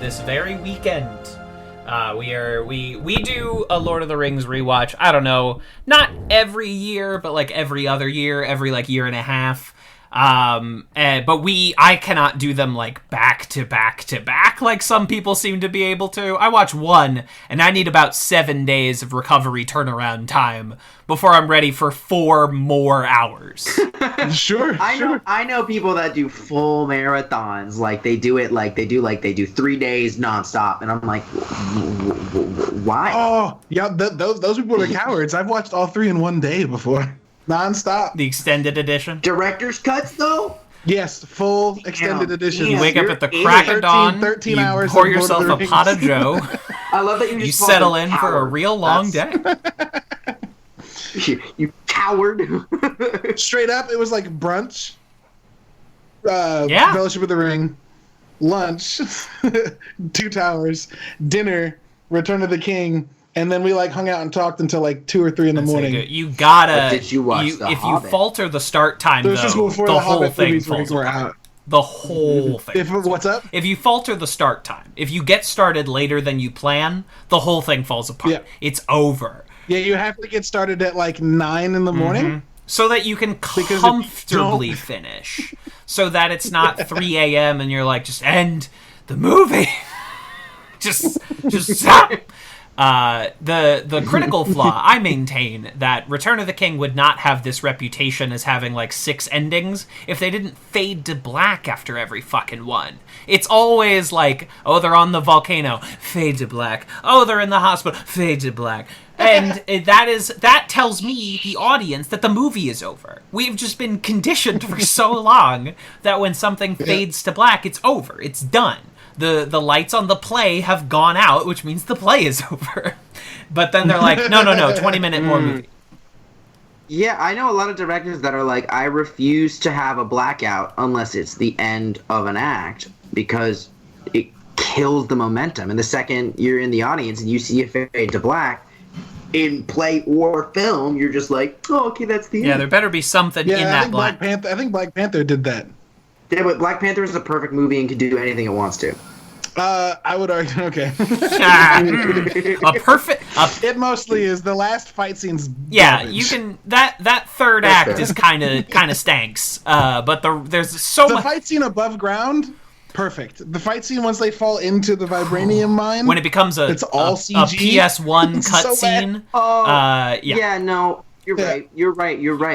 this very weekend. We do a Lord of the Rings rewatch. I don't know, not every year, but like every other year, every like year and a half. But I cannot do them like back to back to back like some people seem to be able to. I watch one, and I need about 7 days of recovery turnaround time before I'm ready for 4 more hours. Sure. I know people that do full marathons. Like they do 3 days nonstop, and I'm like, why? Oh, yeah, those people are cowards. I've watched all 3 in 1 day before. Non-stop. The extended edition? Director's cuts, though? Yes, full extended edition. You wake up at the crack of dawn, 13 you hours pour yourself a pot of joe, I love that you settle in for a real long day. You coward. Straight up, it was like brunch, Fellowship of the Ring, lunch, Two Towers, dinner, Return of the King, and then we like hung out and talked until like 2 or 3 in the morning. You gotta. But did you watch The if Hobbit? You falter the start time, This is though, before the the whole Hobbit thing movies falls were apart. out. The whole thing. What's up? If you falter the start time, if you get started later than you plan, the whole thing falls apart. Yeah. It's over. Yeah, you have to get started at like 9 in the morning. So that you can comfortably finish. So that it's not 3 a.m. and you're like, just end the movie. just stop. The critical flaw, I maintain that Return of the King would not have this reputation as having like 6 endings if they didn't fade to black after every fucking one. It's always like, oh, they're on the volcano, fade to black. Oh, they're in the hospital, fade to black. And that tells me, the audience, that the movie is over. We've just been conditioned for so long that when something fades to black, it's over. It's done. The lights on the play have gone out, which means the play is over. But then they're like, no, 20-minute more movie. Yeah, I know a lot of directors that are like, I refuse to have a blackout unless it's the end of an act, because it kills the momentum. And the second you're in the audience and you see it fade to black, in play or film, you're just like, oh, okay, that's the end. Yeah, there better be something in that black. I think Black Panther did that. Yeah, but Black Panther is a perfect movie and can do anything it wants to. I would argue, okay. It mostly is. The last fight scene's garbage. You can that third act is kind of stinks. But there's so much. The fight scene above ground, perfect. The fight scene once they fall into the vibranium mine, when it becomes it's all CG. A PS1 cutscene. Yeah, no, you're right.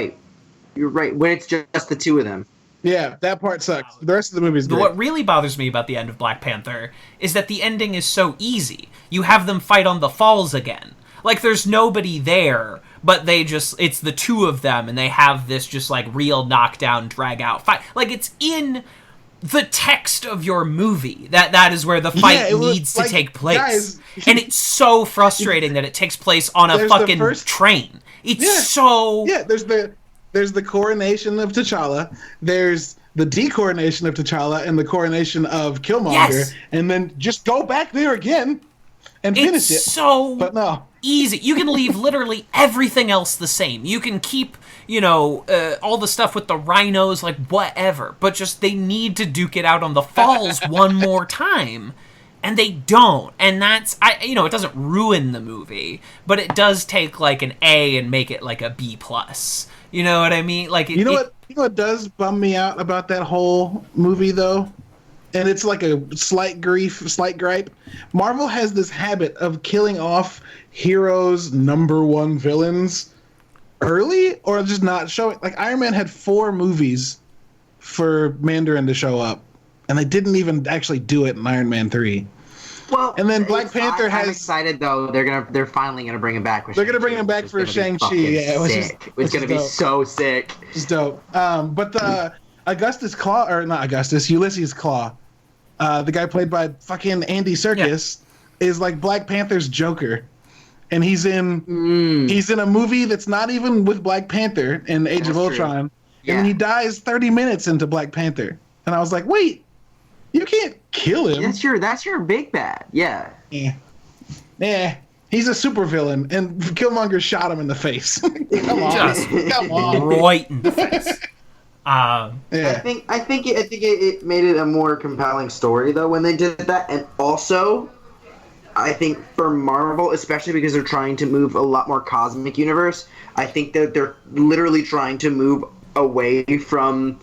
When it's just the two of them. Yeah, that part sucks. The rest of the movie is great. What really bothers me about the end of Black Panther is that the ending is so easy. You have them fight on the falls again. Like, there's nobody there, but it's the two of them, and they have this just, like, real knockdown, drag-out fight. Like, it's in the text of your movie. That is where the fight needs to take place. Guys, and it's so frustrating that it takes place on a fucking train. It's so... Yeah, there's the coronation of T'Challa, there's the decoronation of T'Challa, and the coronation of Killmonger, and then just go back there again and finish it. It's so easy. You can leave literally everything else the same. You can keep, all the stuff with the rhinos, like whatever, but just they need to duke it out on the falls one more time. And they don't, and that's it doesn't ruin the movie, but it does take like an A and make it like a B+. You know what I mean? Like you know what does bum me out about that whole movie though, and it's like a slight gripe. Marvel has this habit of killing off heroes' number one villains early, or just not showing. Like Iron Man had 4 movies for Mandarin to show up, and they didn't even actually do it in Iron Man 3. Well, and then Black Panther I'm excited though. They're finally gonna bring him back. They're gonna bring him back for Shang-Chi. Yeah, it's gonna be so sick. It's dope. But the Ulysses Claw, the guy played by fucking Andy Serkis, is like Black Panther's Joker, and he's in a movie that's not even with Black Panther in Age of Ultron, and he dies 30 minutes into Black Panther, and I was like, wait. You can't kill him. That's your big bad. Yeah. Yeah. He's a supervillain, and Killmonger shot him in the face. Come on. Right in the face. I think it made it a more compelling story though when they did that, and also I think for Marvel, especially because they're trying to move a lot more cosmic universe, I think that they're literally trying to move away from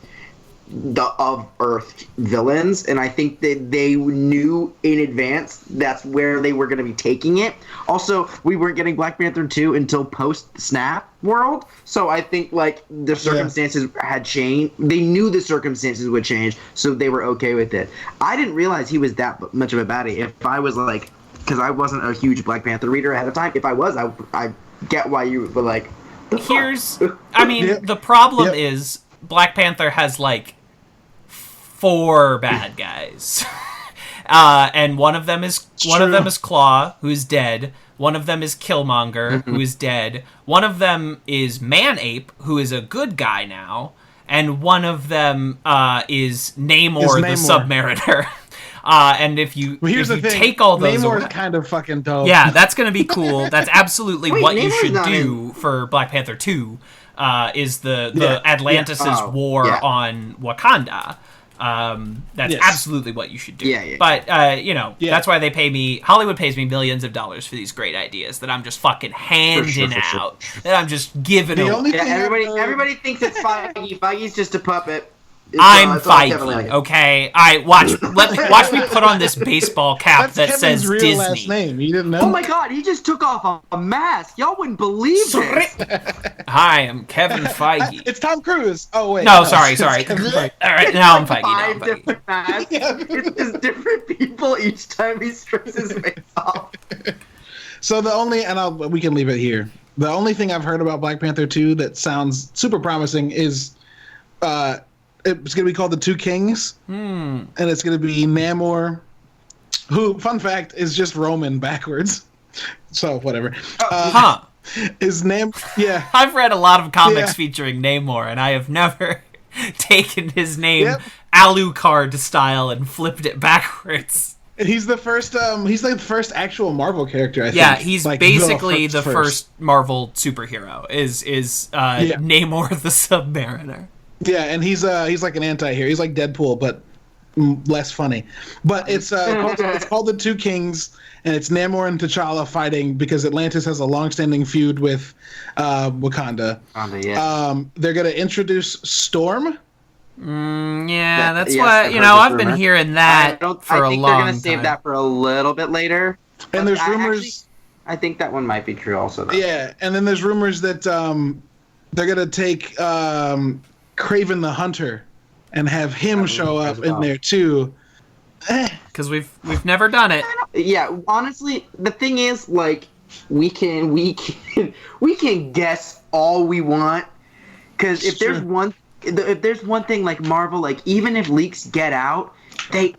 the of Earth villains, and I think that they knew in advance that's where they were going to be taking it. Also, we weren't getting Black Panther 2 until post-Snap world, so I think like the circumstances had changed. They knew the circumstances would change, so they were okay with it. I didn't realize he was that much of a baddie. If I was like, because I wasn't a huge Black Panther reader ahead of time, if I was, I get why you were like, the problem is Black Panther has like 4 bad guys. And one of them is Claw, who's dead. One of them is Killmonger, who is dead. One of them is Man-Ape, who is a good guy now. And one of them is Namor the Submariner. And if you take all those Namor's kind of fucking dope. Yeah, that's going to be cool. That's absolutely what you should do for Black Panther 2, is the Atlantis' war on Wakanda. That's absolutely what you should do. But that's why they pay me. Hollywood pays me millions of dollars for these great ideas that I'm just fucking handing out. That I'm just giving away. Everybody thinks it's Feige. Feige's just a puppet. I'm Feige, okay? Watch me put on this baseball cap that says real Disney. Last name. You didn't know? Oh my god, he just took off a mask. Y'all wouldn't believe it. Hi, I'm Kevin Feige. It's Tom Cruise. Oh wait. No, sorry. All right, now I'm Feige. Five different masks. It's just different people each time he strips his face off. So the only, we can leave it here. The only thing I've heard about Black Panther 2 that sounds super promising is, it's going to be called The Two Kings, and it's going to be Namor, who, fun fact, is just Roman backwards. So, whatever. Is yeah. I've read a lot of comics featuring Namor, and I have never taken his name Alucard style and flipped it backwards. He's the first. He's like the first actual Marvel character. I think. Yeah, he's like basically the first Marvel superhero. Is Namor the Submariner? Yeah, and he's like an anti-hero. He's like Deadpool, but less funny. But it's called The Two Kings, and it's Namor and T'Challa fighting because Atlantis has a long-standing feud with Wakanda. They're gonna introduce Storm. That's what I've been hearing that for a long time. I think they're gonna save that for a little bit later. And there's rumors. I think that one might be true also, though. Yeah, and then there's rumors that they're gonna take Kraven the Hunter and have him show up in there too. Because we've never done it. Yeah, honestly, the thing is, like, we can guess all we want. Because if there's one thing like Marvel, like even if leaks get out, they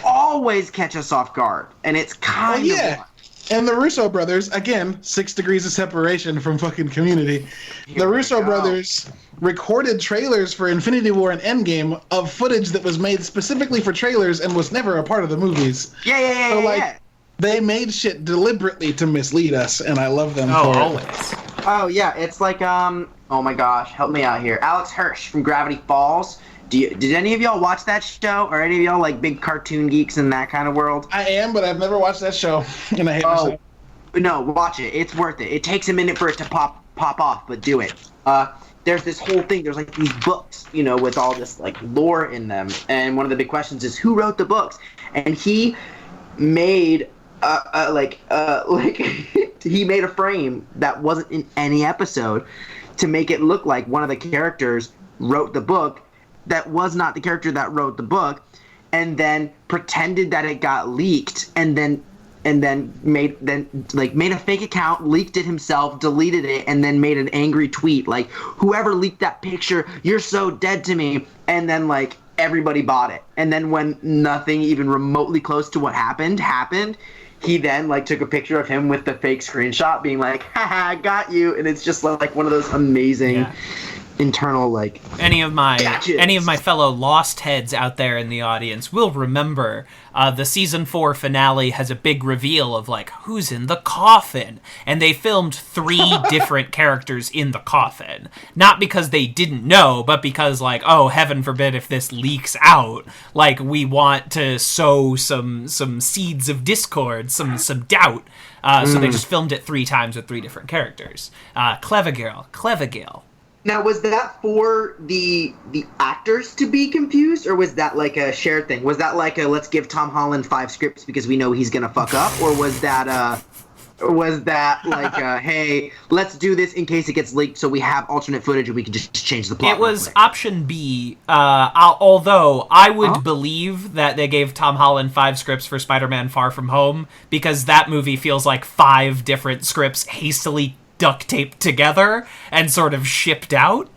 always catch us off guard, and it's kind of. And the Russo brothers, again, 6 degrees of separation from fucking Community. The Russo brothers recorded trailers for Infinity War and Endgame of footage that was made specifically for trailers and was never a part of the movies. They made shit deliberately to mislead us, and I love them for always. it. Oh, yeah, it's like, oh my gosh, help me out here. Alex Hirsch from Gravity Falls. Did any of y'all watch that show? Or any of y'all like big cartoon geeks in that kind of world? I am, but I've never watched that show, and I hate myself. No, watch it. It's worth it. It takes a minute for it to pop off, but do it. There's this whole thing. There's like these books, with all this like lore in them. And one of the big questions is who wrote the books? And he made he made a frame that wasn't in any episode to make it look like one of the characters wrote the book that was not the character that wrote the book, and then pretended that it got leaked, and then made a fake account, leaked it himself, deleted it, and then made an angry tweet like, whoever leaked that picture, you're so dead to me. And then like everybody bought it. And then when nothing even remotely close to what happened, he then like took a picture of him with the fake screenshot being like, haha, got you. And it's just like one of those amazing internal like any of my gadgets. fellow lost heads out there in the audience will remember the season 4 finale has a big reveal of like who's in the coffin, and they filmed 3 different characters in the coffin, not because they didn't know, but because like, oh, heaven forbid if this leaks out, like we want to sow some seeds of discord, some doubt. So they just filmed it 3 times with 3 different characters. Clever girl. Now, was that for the actors to be confused, or was that like a shared thing? Was that like a let's give Tom Holland 5 scripts because we know he's gonna fuck up, or was that like hey, let's do this in case it gets leaked so we have alternate footage and we can just change the plot? It was option B, although I would believe that they gave Tom Holland 5 scripts for Spider-Man Far From Home, because that movie feels like 5 different scripts hastily duct taped together and sort of shipped out.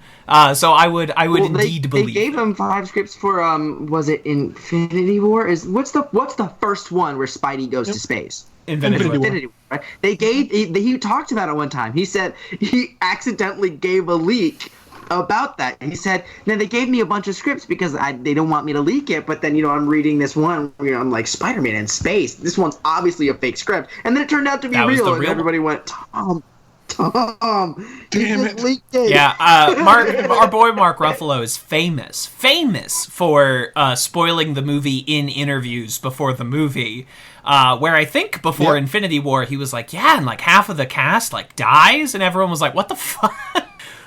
So I would indeed believe they gave him 5 scripts for was it Infinity War? What's the first one where Spidey goes to space? Infinity War. Right? He talked about it one time. He said he accidentally gave a leak about that. He said, "Now they gave me a bunch of scripts because they don't want me to leak it, but then I'm reading this one where I'm like Spider-Man in space. This one's obviously a fake script." And then it turned out to be real, and everybody went, Tom, damn it. leaked it. Yeah, our boy Mark Ruffalo is famous for spoiling the movie in interviews before the movie. Where I think before Infinity War, he was like, yeah, and like half of the cast like dies, and everyone was like, what the fuck?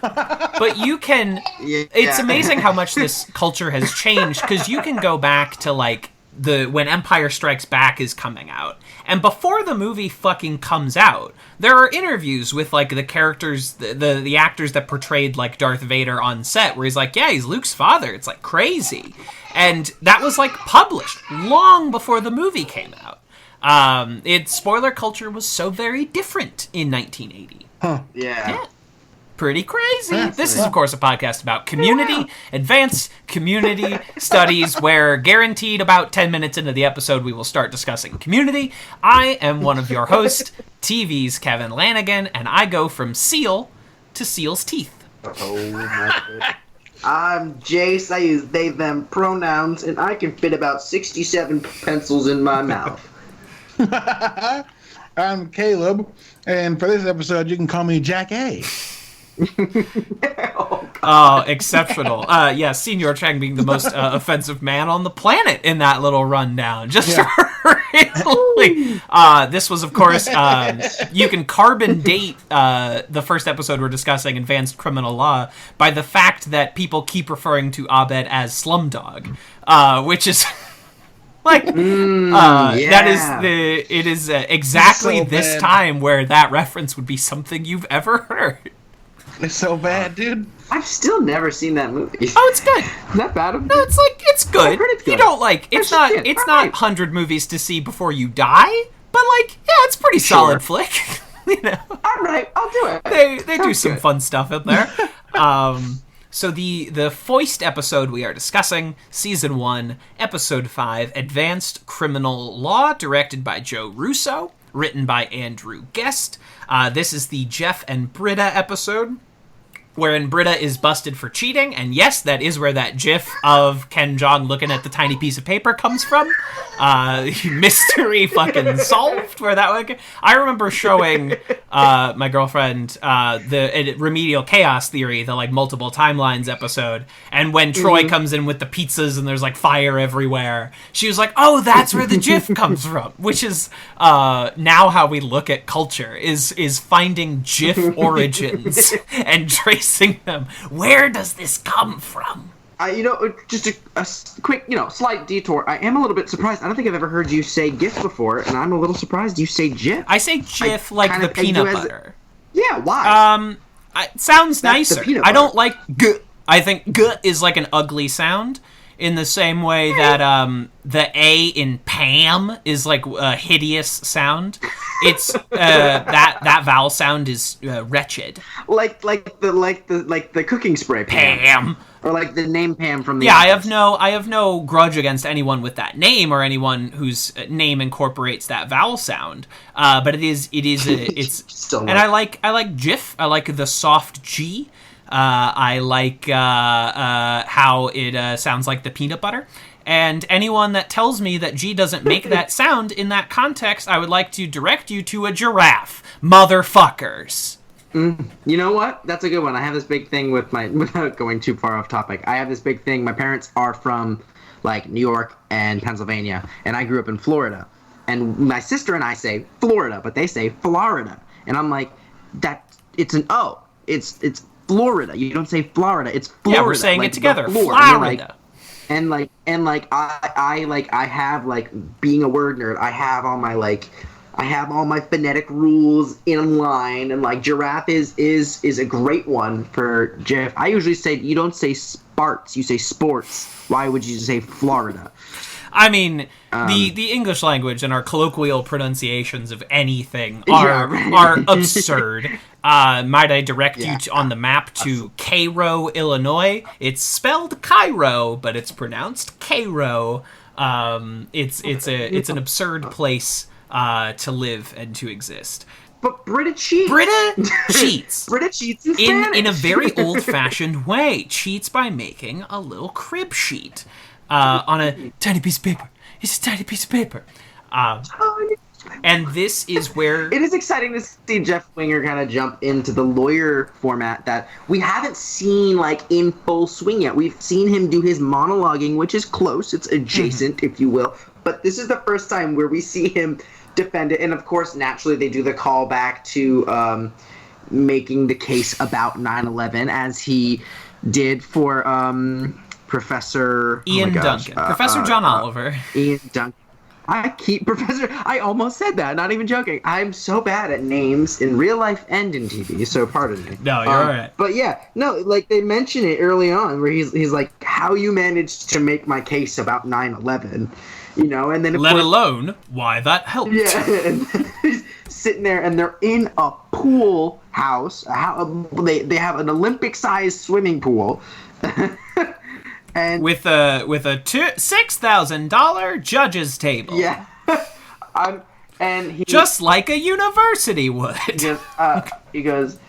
But you can... It's amazing how much this culture has changed, because you can go back to like when Empire Strikes Back is coming out, and before the movie fucking comes out, there are interviews with like the characters, the actors that portrayed like Darth Vader on set, where he's like, yeah, he's Luke's father. It's like crazy. And that was like published long before the movie came out. Spoiler culture was so very different in 1980. Yeah. Pretty crazy. This is, of course, a podcast about community, advanced community studies, where guaranteed about 10 minutes into the episode, we will start discussing community. I am one of your hosts, TV's Kevin Lanigan, and I go from seal to seal's teeth. Oh, my goodness. I'm Jace. I use they, them pronouns, and I can fit about 67 pencils in my mouth. I'm Caleb, and for this episode, you can call me Jack A. Oh, exceptional. Yeah, Senior Chang being the most offensive man on the planet in that little rundown. Just really. This was, of course, you can carbon date the first episode we're discussing, Advanced Criminal Law, by the fact that people keep referring to Abed as Slumdog, which is... Like, it is exactly so this bad. time where that reference would be something you've ever heard. It's so bad, dude. I've still never seen that movie. Oh, it's good. Not bad. No, it's good. I've heard it's good. You don't like, it's not 100 movies to see before you die, but like, yeah, it's a pretty solid flick. You know? All right, I'll do it. They do some fun stuff in there. So the Foist episode we are discussing, Season 1, Episode 5, Advanced Criminal Law, directed by Joe Russo, written by Andrew Guest. This is the Jeff and Britta episode, wherein Britta is busted for cheating, and yes, that is where that gif of Ken Jeong looking at the tiny piece of paper comes from. Mystery fucking solved, where that one... I remember showing my girlfriend the Remedial Chaos Theory, the like multiple timelines episode, and when Troy comes in with the pizzas and there's like fire everywhere, she was like, oh, that's where the gif comes from, which is now how we look at culture, is finding gif origins and tracing them. Where does this come from? Just a quick, slight detour. I am a little bit surprised. I don't think I've ever heard you say GIF before, and I'm a little surprised you say GIF. I say GIF like the peanut butter. Yeah, why? It sounds That's nicer. I don't like G. I think G is like an ugly sound, in the same way that the A in Pam is like a hideous sound. It's that vowel sound is wretched. Like the cooking spray Pam. Or like the name Pam from the I have no grudge against anyone with that name or anyone whose name incorporates that vowel sound. But it's and I like GIF. I like the soft G. I like how it sounds like the peanut butter. And anyone that tells me that G doesn't make that sound in that context, I would like to direct you to a giraffe. Motherfuckers. You know what? That's a good one. I have this big thing with without going too far off topic, I have this big thing. My parents are from, like, New York and Pennsylvania, and I grew up in Florida. And my sister and I say Florida, but they say Florida. And I'm like, it's an O. It's Florida. You don't say Florida. It's Florida. Yeah, we're saying like, it together. Florida. Florida. I have, like, being a word nerd, I have all my phonetic rules in line, and, like, giraffe is a great one for GIF. I usually say, you don't say sparts, you say sports. Why would you say Florida? I mean, the English language and our colloquial pronunciations of anything are absurd. Might I direct you on the map to Cairo, Illinois? It's spelled Cairo, but it's pronounced Cairo. It's an absurd place to live and to exist. But Britta cheats. Britta cheats. Britta cheats in Spanish. In a very old-fashioned way. Cheats by making a little crib sheet. On a tiny piece of paper. It's a tiny piece of paper. And this is where... It is exciting to see Jeff Winger kind of jump into the lawyer format that we haven't seen, like, in full swing yet. We've seen him do his monologuing, which is close. It's adjacent, if you will. But this is the first time where we see him defend it. And, of course, naturally, they do the callback to making the case about 9/11, as he did for... Professor Ian Duncan. Professor John Oliver. Ian Duncan. I almost said that, not even joking. I'm so bad at names in real life and in TV, so pardon me. No, you're alright. But yeah, no, like they mention it early on where he's like, how you managed to make my case about 9/11, you know, and then let alone why that helped. Yeah, and he's sitting there and they're in a pool house. They have an Olympic-sized swimming pool. And with a $6,000 judges table. Yeah, just like a university would. He goes.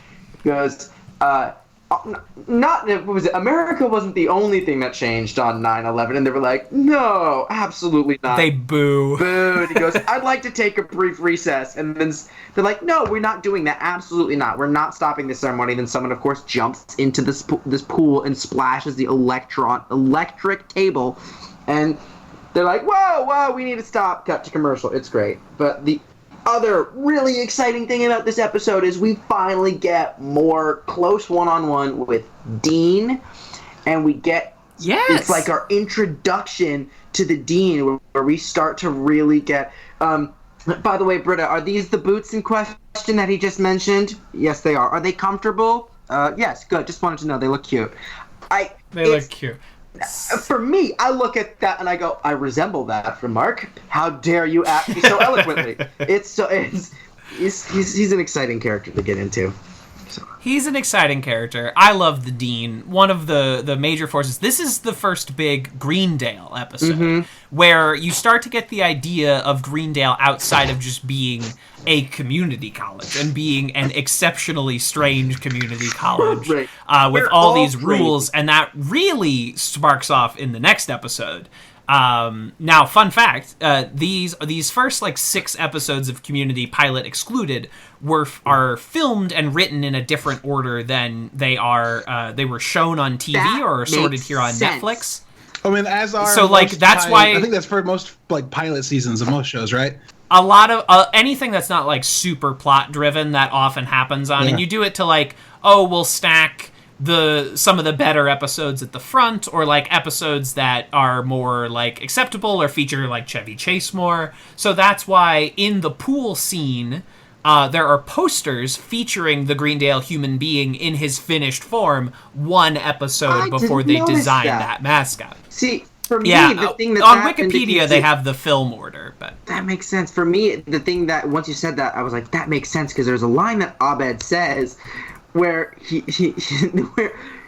Not what was it? America wasn't the only thing that changed on 9/11, and they were like, no, absolutely not. They boo. Boo. And he goes, I'd like to take a brief recess, and then they're like, no, we're not doing that. Absolutely not. We're not stopping the ceremony. Then someone, of course, jumps into this pool and splashes the electric table, and they're like, whoa, we need to stop. Cut to commercial. It's great, but the other really exciting thing about this episode is we finally get more close one-on-one with Dean, and we get it's like our introduction to the Dean where we start to really get by the way, Britta, are these the boots in question that he just mentioned? Yes, they are. Are they comfortable? Yes, good. Just wanted to know. They look cute. They look cute. For me, I look at that and I go, I resemble that from Mark. How dare you ask me so eloquently? He's an exciting character to get into. So. He's an exciting character. I love the Dean. One of the major forces. This is the first big Greendale episode where you start to get the idea of Greendale outside of just being a community college and being an exceptionally strange community college with all these rules, and that really sparks off in the next episode. Now, fun fact, these first like 6 episodes of Community Pilot Excluded are filmed and written in a different order than they were shown on TV or are sorted here on Netflix. I mean, that's why I think that's for most like pilot seasons of most shows, right? A lot of anything that's not like super plot driven that often happens on, and you do it to like, we'll stack some of the better episodes at the front, or like episodes that are more like acceptable or feature like Chevy Chase more. So that's why in the pool scene there are posters featuring the Greendale human being in his finished form one episode before they designed that mascot. See, for me, the thing that on Wikipedia they have the film order, but that makes sense. For me, the thing that once you said that, I was like, that makes sense, because there's a line that Abed says where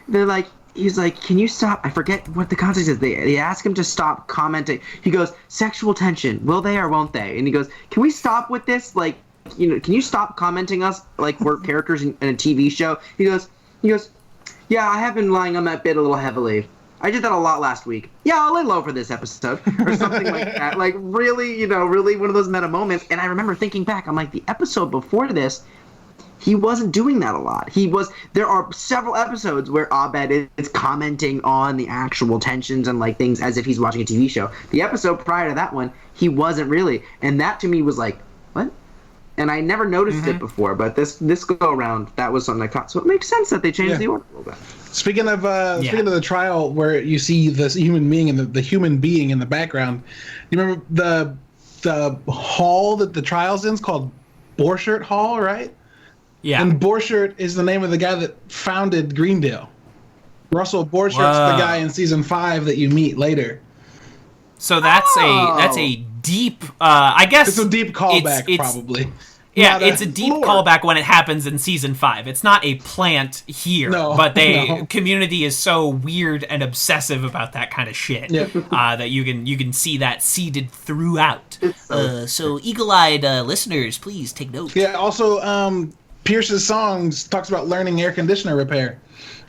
they're like, he's like, can you stop? I forget what the context is. They ask him to stop commenting. He goes, sexual tension, will they or won't they? And he goes, can we stop with this? Like, can you stop commenting us like we're characters in a TV show? He goes, Yeah, I have been lying on that bit a little heavily. I did that a lot last week. Yeah, I'll lay low for this episode. Or something like that. Like, really, really one of those meta moments. And I remember thinking back, I'm like, the episode before this, he wasn't doing that a lot. There are several episodes where Abed is commenting on the actual tensions and, like, things as if he's watching a TV show. The episode prior to that one, he wasn't really. And that, to me, was like, what? And I never noticed it before, but this go around, that was something I caught. So it makes sense that they changed the order a little bit. Speaking of the trial where you see this human being and the human being in the background, you remember the hall that the trial's in is called Borchert Hall, right? Yeah. And Borchert is the name of the guy that founded Greendale. Russell Borchert's the guy in season 5 that you meet later. So that's a deep. I guess it's a deep callback, probably. Yeah, it's a deep callback when it happens in season 5. It's not a plant here, but Community is so weird and obsessive about that kind of shit that you can see that seeded throughout. So eagle-eyed listeners, please take note. Yeah. Also, Pierce's songs talks about learning air conditioner repair,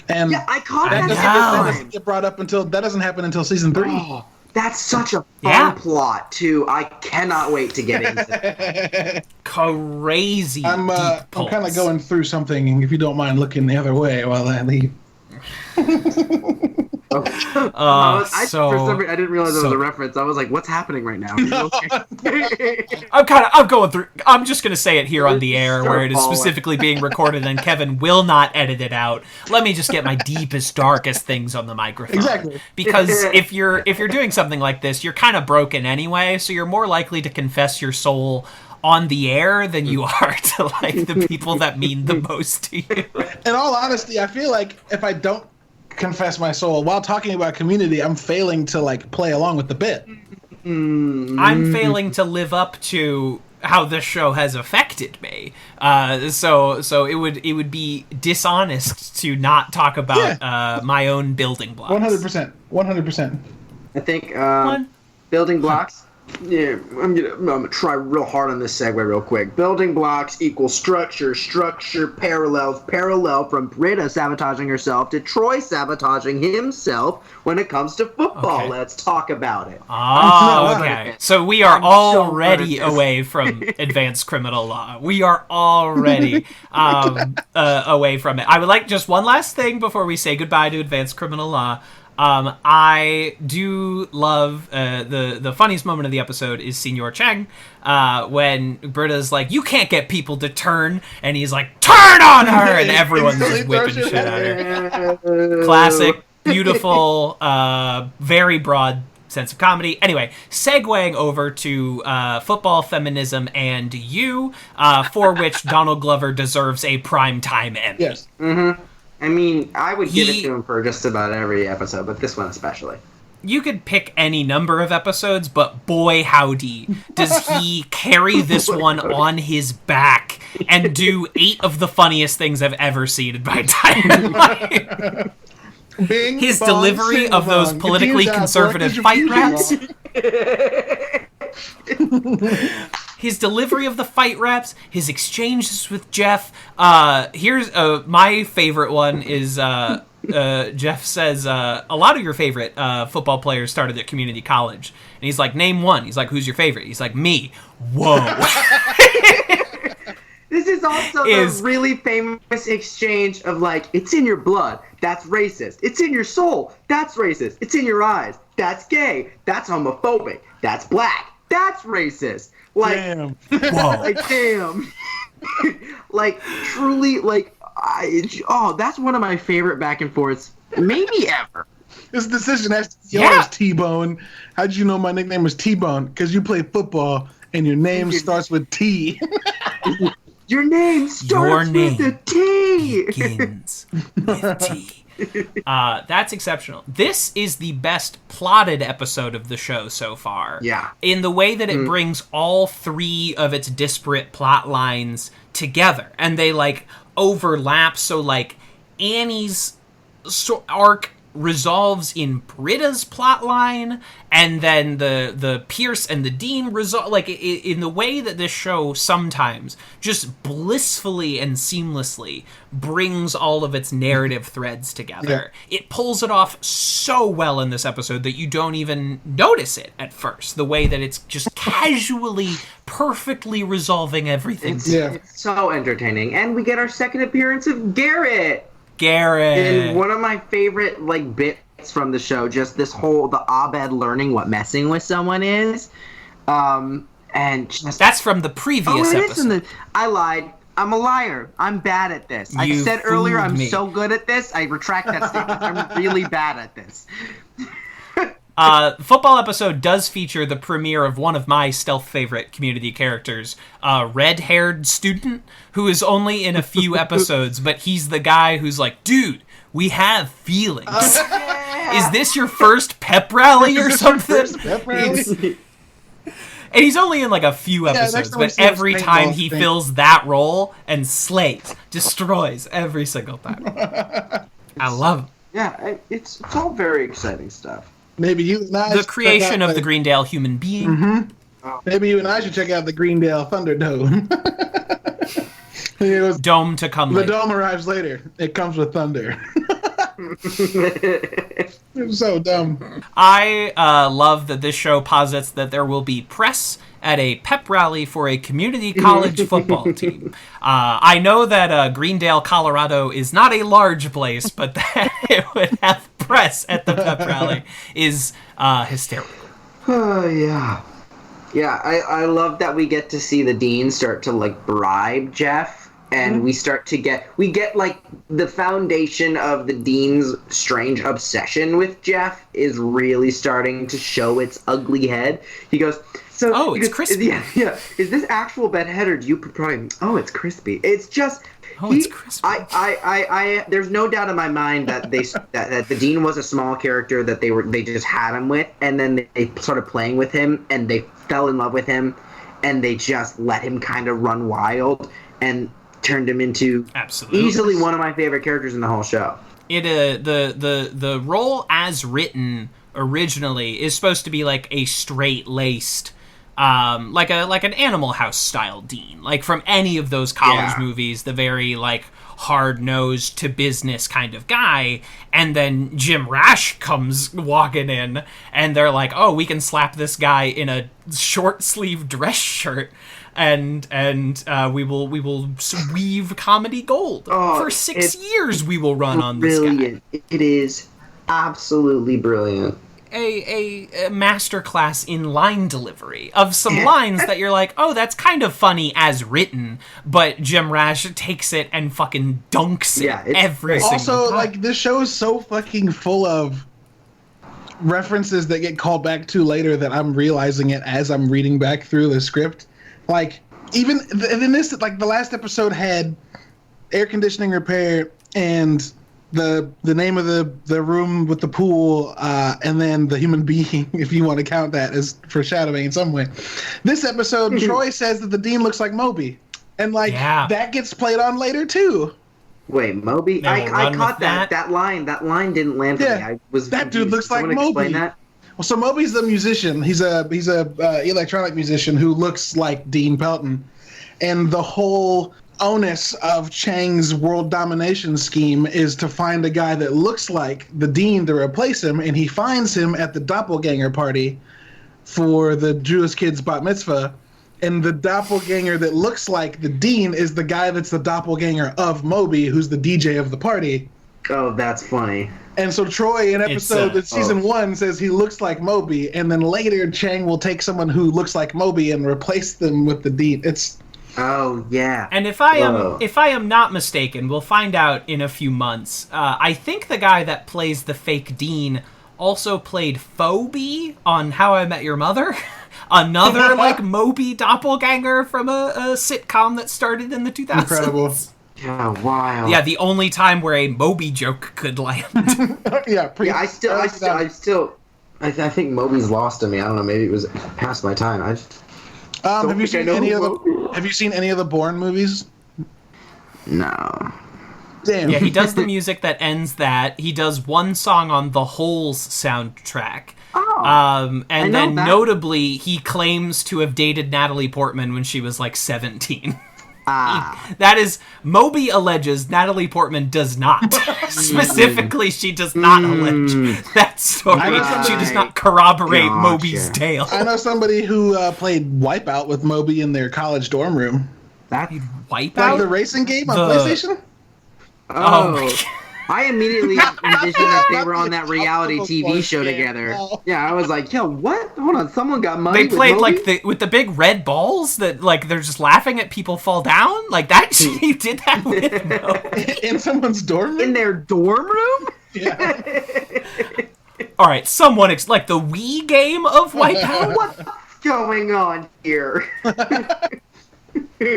and I caught that. That doesn't get brought up that doesn't happen until season 3. Oh. That's such a fun plot, too. I cannot wait to get into it. Crazy. I'm kind of going through something, if you don't mind looking the other way while I leave. For some reason, I didn't realize it was a reference. I was like, what's happening right now? I'm going through. I'm just going to say it here on the air where it is specifically being recorded and Kevin will not edit it out. Let me just get my deepest, darkest things on the microphone. Exactly. Because if you're doing something like this, you're kind of broken anyway, so you're more likely to confess your soul on the air than you are to, like, the people that mean the most to you. In all honesty, I feel like if I don't confess my soul while talking about Community, I'm failing to, like, play along with the bit. I'm failing to live up to how this show has affected me. So it would be dishonest to not talk about my own building blocks. 100%. I think building blocks. Yeah, I'm gonna try real hard on this segue real quick. Building blocks equals structure parallel from Britta sabotaging herself to Troy sabotaging himself when it comes to football. Okay. Let's talk about it. Oh, okay. So we are already away from advanced criminal law. We are already away from it. I would like just one last thing before we say goodbye to advanced criminal law. I do love the funniest moment of the episode is Senor Cheng when Britta's like, you can't get people to turn, and he's like, turn on her, and everyone's just whipping shit at her. Classic, beautiful, very broad sense of comedy. Anyway, segueing over to football, feminism, and you, for which Donald Glover deserves a primetime Emmy. Yes. Mm-hmm. I mean, I would give it to him for just about every episode, but this one especially. You could pick any number of episodes, but boy howdy, does he carry this one on his back and do 8 of the funniest things I've ever seen in my entire life. His delivery of those politically conservative fight raps. His delivery of the fight raps, his exchanges with Jeff. Here's my favorite one is Jeff says, a lot of your favorite football players started at community college. And he's like, name one. He's like, who's your favorite? He's like, me. Whoa. This is also the really famous exchange of, like, it's in your blood. That's racist. It's in your soul. That's racist. It's in your eyes. That's gay. That's homophobic. That's black. That's racist. Like, damn. Whoa. Like, damn. Like, truly, like, that's one of my favorite back and forths, maybe ever. This decision has to be yours, T-Bone. How'd you know my nickname was T-Bone? Because you play football and your name starts with T. Your name starts with a T. Begins with T. That's exceptional. This is the best plotted episode of the show so far. Yeah. In the way that it brings all 3 of its disparate plot lines together. And they, like, overlap. So, like, Annie's arc resolves in Britta's plotline, and then the Pierce and the Dean resolve, like in the way that this show sometimes just blissfully and seamlessly brings all of its narrative threads together. Yeah. It pulls it off so well in this episode that you don't even notice it at first. The way that it's just casually, perfectly resolving everything. It's so entertaining, and we get our second appearance of Garrett. And one of my favorite bits from the show, just the Abed learning what messing with someone is, and just that's from the previous episode. I lied. I'm a liar. I'm bad at this. I said earlier I'm so good at this. I retract that statement. I'm really bad at this. Football episode does feature the premiere of one of my stealth favorite Community characters, red-haired student, who is only in a few episodes, but he's the guy who's like, dude, we have feelings. Is this your first pep rally or something? And he's only in like a few episodes, but every time he fills that role and slays, destroys every single time. I love him. Yeah, it's all very exciting stuff. Maybe you and I the creation of the Greendale human being. Mm-hmm. Oh. Maybe you and I should check out the Greendale Thunderdome. Dome to come later. The dome arrives later. It comes with thunder. It's so dumb. I love that this show posits that there will be press at a pep rally for a community college football team. I know that Greendale, Colorado is not a large place, but that it would have press at the pep rally is hysterical. Oh, yeah. Yeah, I love that we get to see the Dean start to, bribe Jeff. And we get the foundation of the Dean's strange obsession with Jeff is really starting to show its ugly head. He goes, it's crispy. Yeah. Is this actual bedhead or do you probably? Oh, it's crispy. It's just. It's crispy. I there's no doubt in my mind that that the Dean was a small character that they just had him with, and then they started playing with him and they fell in love with him, and they just let him kind of run wild and turned him into easily one of my favorite characters in the whole show. The role as written originally is supposed to be like a straight-laced like an Animal House style Dean, like from any of those college movies, the very hard-nosed to business kind of guy, and then Jim Rash comes walking in and they're like, oh, we can slap this guy in a short sleeve dress shirt and we will weave comedy gold. For 6 years we will run on this guy. It is absolutely brilliant. A masterclass in line delivery of some lines that you're like, oh, that's kind of funny as written, but Jim Rash takes it and fucking dunks it every single time. Also, this show is so fucking full of references that get called back to later that I'm realizing it as I'm reading back through the script. Even in this, the last episode had air conditioning repair and the name of the room with the pool, and then the human being, if you want to count that as foreshadowing in some way. This episode, Troy says that the Dean looks like Moby, and that gets played on later too. Wait, Moby? I caught that. That line didn't land for me. I was that dude looks like Moby. Explain that? Well, so Moby's the musician. He's a electronic musician who looks like Dean Pelton, and the whole onus of Chang's world domination scheme is to find a guy that looks like the Dean to replace him, and he finds him at the doppelganger party for the Jewish kid's bat mitzvah, and the doppelganger that looks like the Dean is the guy that's the doppelganger of Moby, who's the DJ of the party. Oh, that's funny. And so Troy, in season 1, says he looks like Moby, and then later Chang will take someone who looks like Moby and replace them with the Dean. Oh yeah. And if I am not mistaken, we'll find out in a few months. I think the guy that plays the fake Dean also played Phoebe on How I Met Your Mother. Another Moby doppelganger from a sitcom that started in the 2000s. Incredible. Yeah, wow. Yeah, the only time where a Moby joke could land. I think Moby's lost to me. I don't know. Maybe it was past my time. Have you seen any of the Bourne movies? No. Damn. Yeah, he does the music that ends that. He does one song on the Holes soundtrack. And then notably, he claims to have dated Natalie Portman when she was like 17. That is, Moby alleges, Natalie Portman does not. Specifically, she does not allege that story. She does not corroborate Moby's tale. I know somebody who played Wipeout with Moby in their college dorm room. That Wipeout? Like the racing game on PlayStation? Oh. I immediately envisioned that they were on that reality TV show together. Yeah, I was like, yo, what? Hold on, someone got money. They played like with the big red balls that like they're just laughing at people fall down? Like that? You did that with Moby? In someone's dorm room? In their dorm room? Yeah. All right, someone like the Wii game of Wipeout? What's going on here?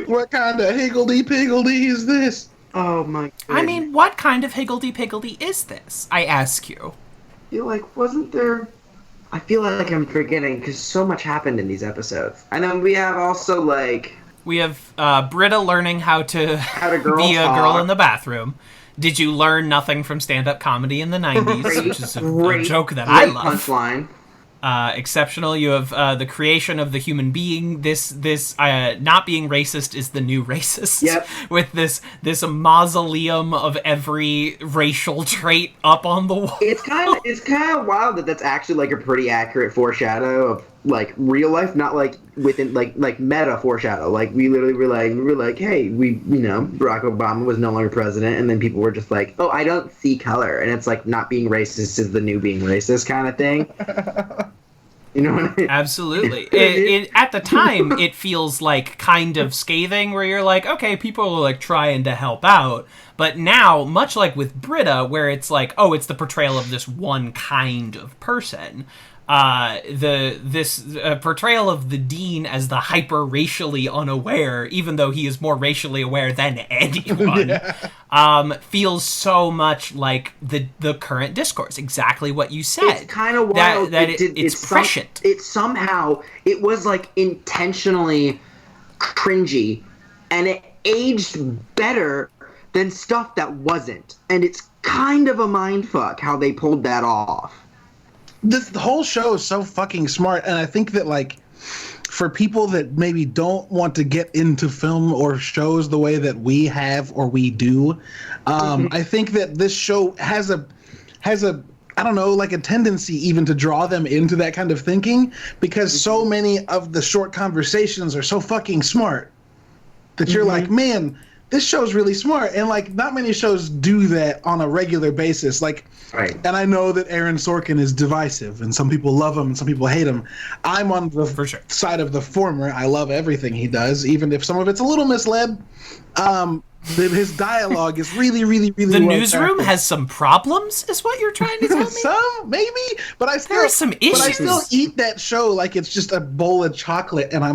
What kind of higgledy-piggledy is this? Oh my god. I mean, what kind of higgledy-piggledy is this? I ask you. I feel like, wasn't there... I feel like I'm forgetting, because so much happened in these episodes. And then we have also, like... We have Britta learning how to be a girl in the bathroom. Did you learn nothing from stand-up comedy in the 90s? Which is a joke that I love. Punchline. Exceptional. You have the creation of the human being. This not being racist is the new racist. Yep. With this mausoleum of every racial trait up on the wall. It's kind of wild that that's actually like a pretty accurate foreshadow of like real life, not like within like meta foreshadow. Like we literally were like, hey, Barack Obama was no longer president, and then people were just like, oh, I don't see color, and it's like not being racist is the new being racist kind of thing. You know what I mean? Absolutely. At the time, it feels like kind of scathing, where you're like, okay, people are like trying to help out. But now, much like with Britta, where it's like, oh, it's the portrayal of this one kind of person. This portrayal of the Dean as the hyper racially unaware, even though he is more racially aware than anyone, feels so much like the current discourse. Exactly what you said. It's kind of wild that it's prescient. It was like intentionally cringy, and it aged better than stuff that wasn't. And it's kind of a mindfuck how they pulled that off. The whole show is so fucking smart, and I think that, like, for people that maybe don't want to get into film or shows the way that we have or we do, I think that this show has a I don't know, like a tendency even to draw them into that kind of thinking, because so many of the short conversations are so fucking smart that you're like, man, this show's really smart. And like, not many shows do that on a regular basis. Like, right. And I know that Aaron Sorkin is divisive, and some people love him and some people hate him. I'm on the side of the former. I love everything he does, even if some of it's a little misled. His dialogue is really, really, really. The newsroom has some problems, is what you're trying to tell me. Some, maybe, but there are some issues. But I still eat that show like it's just a bowl of chocolate, and I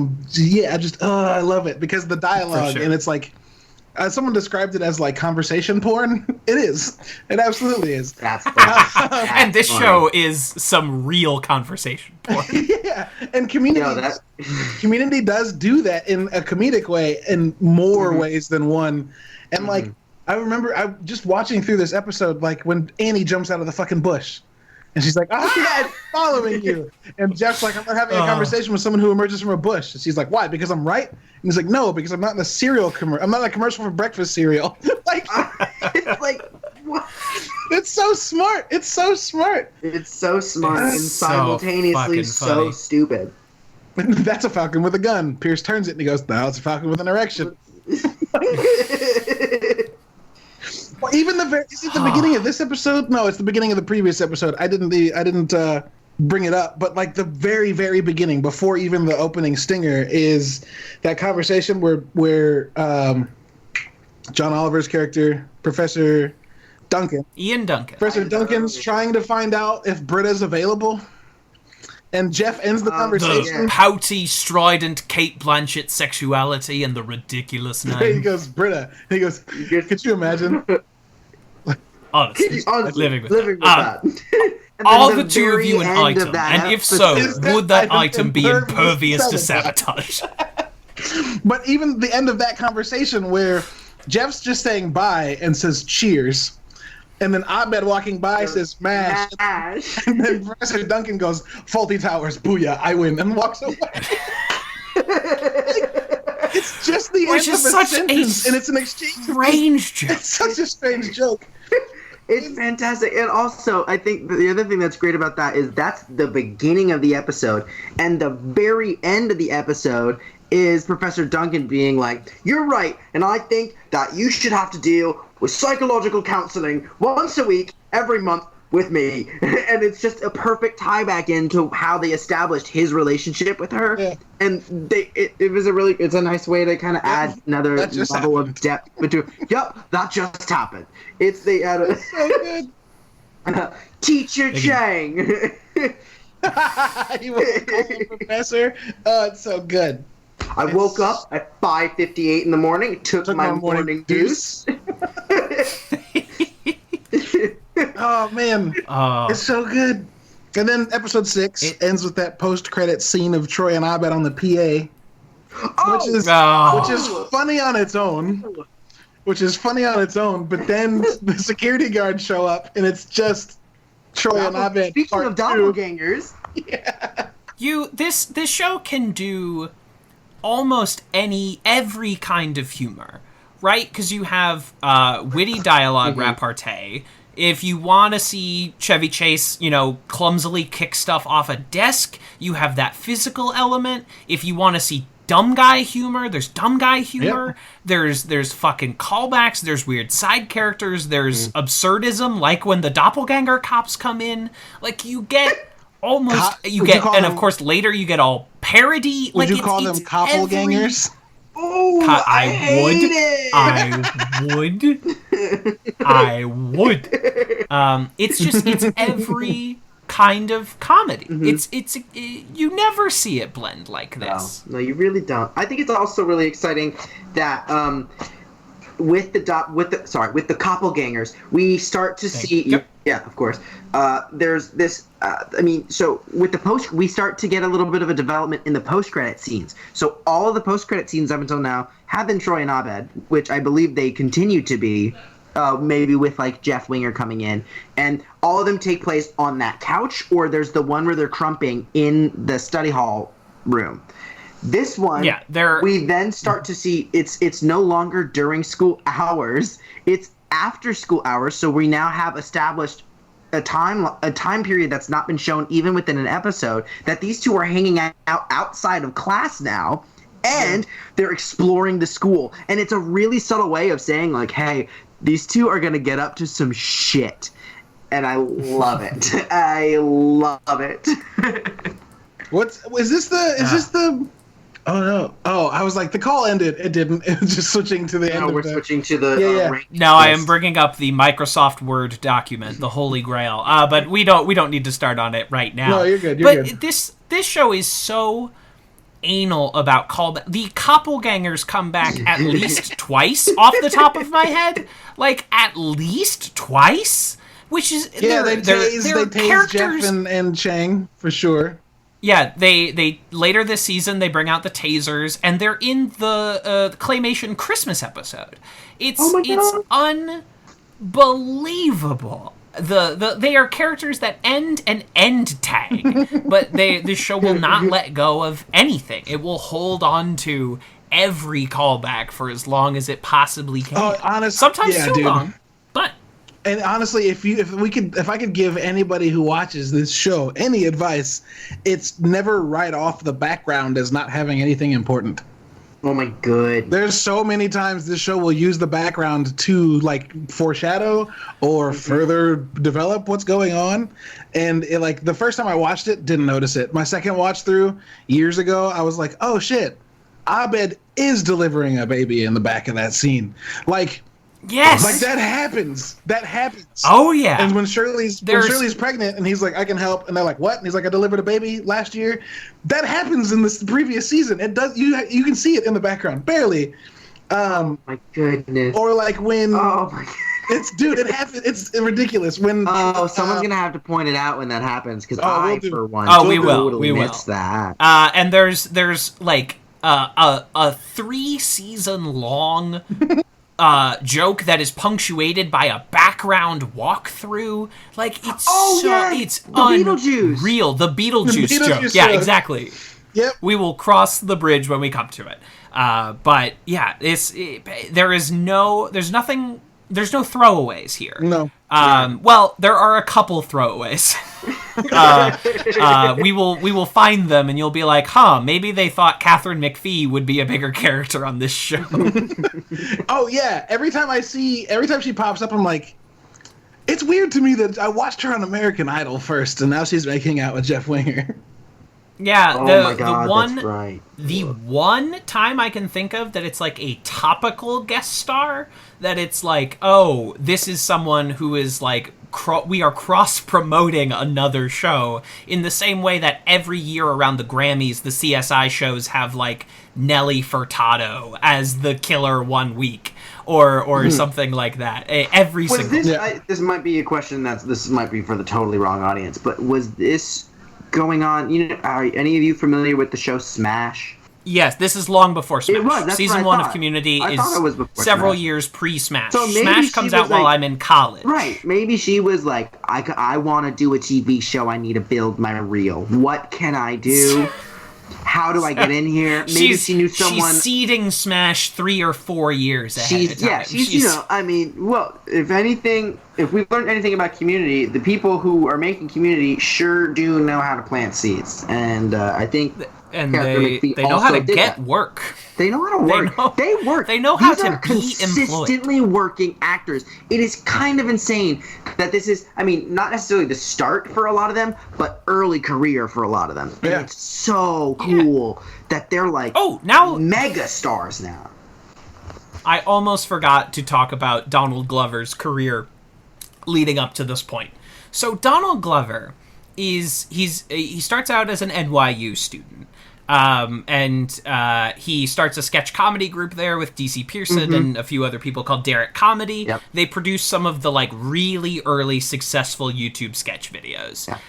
love it because the dialogue, and it's like. Someone described it as like conversation porn. It is. It absolutely is. That's and this funny. Show is some real conversation porn. Yeah, and Community does do that in a comedic way in more ways than one. And like, I remember I just watching through this episode, like when Annie jumps out of the fucking bush. And she's like, oh, yeah, it's following you. And Jeff's like, I'm not having a conversation with someone who emerges from a bush. And she's like, why? Because I'm right? And he's like, no, because I'm not in a cereal commercial. I'm not in a commercial for breakfast cereal. Like, it's like, what? It's so smart. It's so smart. It's so smart and simultaneously so stupid. That's a falcon with a gun. Pierce turns it and he goes, no, it's a falcon with an erection. Well, even is it the beginning of this episode? No, it's the beginning of the previous episode. I didn't bring it up, but like the very, very beginning, before even the opening stinger, is that conversation where John Oliver's character, Professor Duncan, Professor Duncan's trying to find out if Britta's available. And Jeff ends the conversation. The pouty, strident Kate Blanchett sexuality and the ridiculous name. He goes, Britta. He goes, could you imagine? Honestly, living with that. Are the two of you an item? And if so, would that item be impervious to sabotage? But even the end of that conversation where Jeff's just saying bye and says cheers. And then Abed walking by says mash. And then Professor Duncan goes, Faulty Towers, booyah, I win, and walks away. It's just the end of a sentence, and it's an exchange. Strange joke. It's such a strange joke. It's fantastic. And also, I think the other thing that's great about that is that's the beginning of the episode. And the very end of the episode is Professor Duncan being like, you're right, and I think that you should have to deal with psychological counseling once a week, every month, with me. And it's just a perfect tie back into how they established his relationship with her. Yeah. And it's a nice way to kind of add another level of depth into yep, that just happened. It's so good. Teacher Chang. He was a professor. Oh, it's so good. I woke up at 5:58 in the morning, took my morning deuce. Oh man, it's so good. And then episode 6 ends with that post-credit scene of Troy and Abed on the PA, which is funny on its own. But then the security guards show up, and it's just Troy and Abed. Speaking of doppelgangers, this show can do almost every kind of humor, right? Because you have witty dialogue repartee. If you want to see Chevy Chase, clumsily kick stuff off a desk, you have that physical element. If you want to see dumb guy humor, there's dumb guy humor. Yep. There's fucking callbacks. There's weird side characters. There's absurdism, like when the doppelganger cops come in. Like you get almost and of course later you get all parody. Would you call them doppelgangers? Oh, I would. It's every kind of comedy. Mm-hmm. You never see it blend like this. No, you really don't. I think it's also really exciting that with the doppelgangers, we start to see. Yep. Yeah, of course. There's this. So with the post, we start to get a little bit of a development in the post-credit scenes. So all of the post-credit scenes up until now have been Troy and Abed, which I believe they continue to be. Maybe with like Jeff Winger coming in, and all of them take place on that couch, or there's the one where they're crumping in the study hall room. This one, we then start to see it's no longer during school hours; it's after school hours. So we now have established a time period that's not been shown even within an episode that these two are hanging out outside of class now. And they're exploring the school, and it's a really subtle way of saying like, "Hey, these two are gonna get up to some shit," and I love it. I love it. Is this the? Oh no! Oh, I was like, the call ended. It didn't. It was just switching to the end. No, we're switching to the. No, I am bringing up the Microsoft Word document, the Holy Grail. But we don't need to start on it right now. No, you're good. But this show is so anal about callback. The Koppelgangers come back at least twice off the top of my head. Like, at least twice? Which is... they tase Jeff and Chang, for sure. Yeah, they later this season, they bring out the tasers, and they're in the Claymation Christmas episode. It's unbelievable. They are characters that end an end tag, but the show will not let go of anything. It will hold on to every callback for as long as it possibly can. Oh, honestly, sometimes too long. But and honestly, if I could give anybody who watches this show any advice, it's never write off the background as not having anything important. Oh my god. There's so many times this show will use the background to like foreshadow or further develop what's going on. And the first time I watched it, didn't notice it. My second watch through years ago, I was like, oh shit, Abed is delivering a baby in the back of that scene. Yes. Like that happens. Oh yeah. And when Shirley's pregnant and he's like, I can help, and they're like, what? And he's like, I delivered a baby last year. That happens in this previous season. It does. You can see it in the background, barely. Oh my goodness. Or like when. Oh my. It happens. It's ridiculous when. Oh, someone's gonna have to point it out when that happens because for one. Oh, we will. We will. That. And there's like a 3-season long joke that is punctuated by a background walkthrough. Like, it's it's unreal. The Beetlejuice joke. Yeah, exactly. Yep. We will cross the bridge when we come to it. But yeah, there's no throwaways here. No. Well, there are a couple throwaways. We will find them, and you'll be like, huh, maybe they thought Catherine McPhee would be a bigger character on this show. Oh yeah, every time she pops up, I'm like, it's weird to me that I watched her on American Idol first, and now she's making out with Jeff Winger. Yeah, my God, that's right. The one time I can think of that it's like a topical guest star, that it's like, oh, this is someone who is like, we are cross-promoting another show, in the same way that every year around the Grammys, the CSI shows have like Nelly Furtado as the killer one week, or something like that. Every single. This might be a question this might be for the totally wrong audience, but was this going on? Are any of you familiar with the show Smash? Yes, this is long before Smash. It was. That's Season what I 1 thought. of Community I is thought it was before several Smash. years pre-Smash. So maybe Smash comes out while I'm in college. Right. Maybe she was like, I want to do a TV show. I need to build my reel. What can I do? How do I get in here? Maybe she knew someone. She's seeding Smash 3 or 4 years ahead of time. Yeah, she's if anything, if we learned anything about Community, the people who are making Community sure do know how to plant seeds. And I think... And they know how to get work. They know how to work. They work. They know how These to are be consistently employed. working actors. It is kind of insane that this is, not necessarily the start for a lot of them, but early career for a lot of them. And it's so cool that they're like mega stars now. I almost forgot to talk about Donald Glover's career leading up to this point. So Donald Glover he starts out as an NYU student. He starts a sketch comedy group there with DC Pearson and a few other people called Derek Comedy. Yep. They produce some of the like really early successful YouTube sketch videos. Yeah.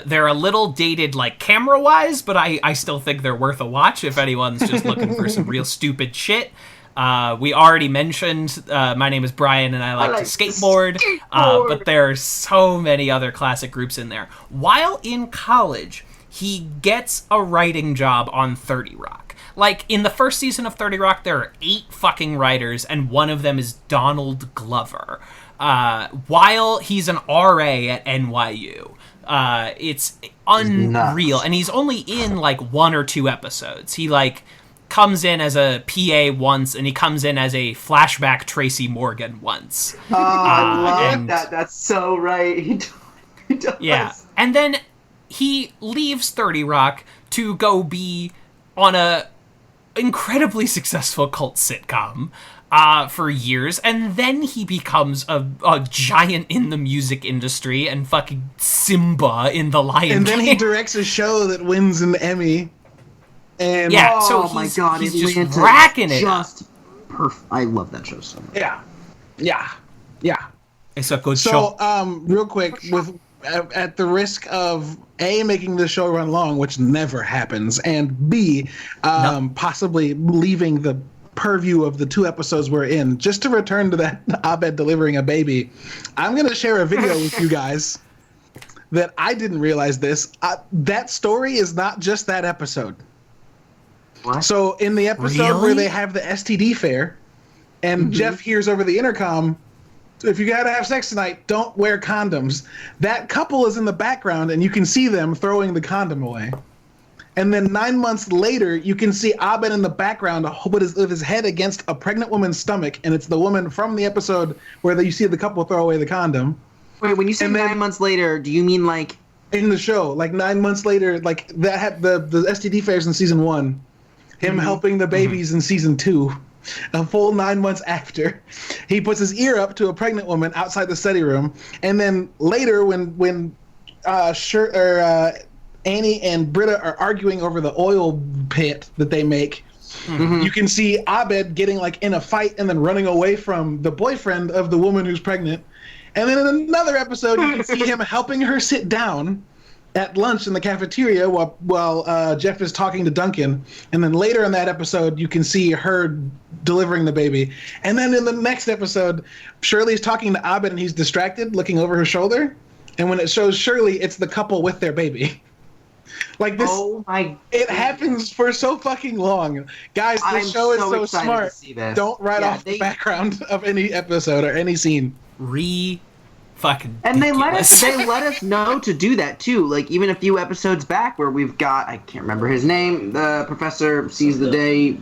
They're a little dated like camera wise, but I still think they're worth a watch if anyone's just looking for some real stupid shit. We already mentioned My Name is Brian and I like to skateboard. But there are so many other classic groups in there. While in college, he gets a writing job on 30 Rock. Like, in the first season of 30 Rock, there are 8 fucking writers, and one of them is Donald Glover. While he's an RA at NYU. It's unreal. And he's only in, like, 1 or 2 episodes. He, like, comes in as a PA once, and he comes in as a flashback Tracy Morgan once. Oh, I love that. That's so right. He does. Yeah. And then he leaves 30 Rock to go be on a incredibly successful cult sitcom for years, and then he becomes a giant in the music industry and fucking Simba in The Lion King. And then he directs a show that wins an Emmy. And so my God, he's Atlanta just racking it just perfect. I love that show so much. Yeah. It's a good show. So, real quick, at the risk of A, making the show run long, which never happens, and B, possibly leaving the purview of the 2 episodes we're in, just to return to that Abed delivering a baby, I'm going to share a video with you guys that I didn't realize this. That story is not just that episode. What? So in the episode where they have the STD fair, and Jeff hears over the intercom, if you gotta have sex tonight, don't wear condoms. That couple is in the background, and you can see them throwing the condom away. And then 9 months later, you can see Abed in the background with his head against a pregnant woman's stomach, and it's the woman from the episode where you see the couple throw away the condom. Wait, when you say 9 months later, do you mean like in the show, like 9 months later, like that had the STD fairs in season 1, him helping the babies in season 2. A full 9 months after, he puts his ear up to a pregnant woman outside the study room, and then later, when Annie and Britta are arguing over the oil pit that they make, you can see Abed getting like in a fight and then running away from the boyfriend of the woman who's pregnant, and then in another episode, you can see him helping her sit down at lunch in the cafeteria while Jeff is talking to Duncan, and then later in that episode you can see her delivering the baby, and then in the next episode Shirley's talking to Abed and he's distracted looking over her shoulder, and when it shows Shirley it's the couple with their baby. Like this, it happens for so fucking long, guys. This show is so smart. Don't write off the background of any episode or any scene. Fucking and they let us know to do that too. Like even a few episodes back where we've got, I can't remember his name, the professor sees the day,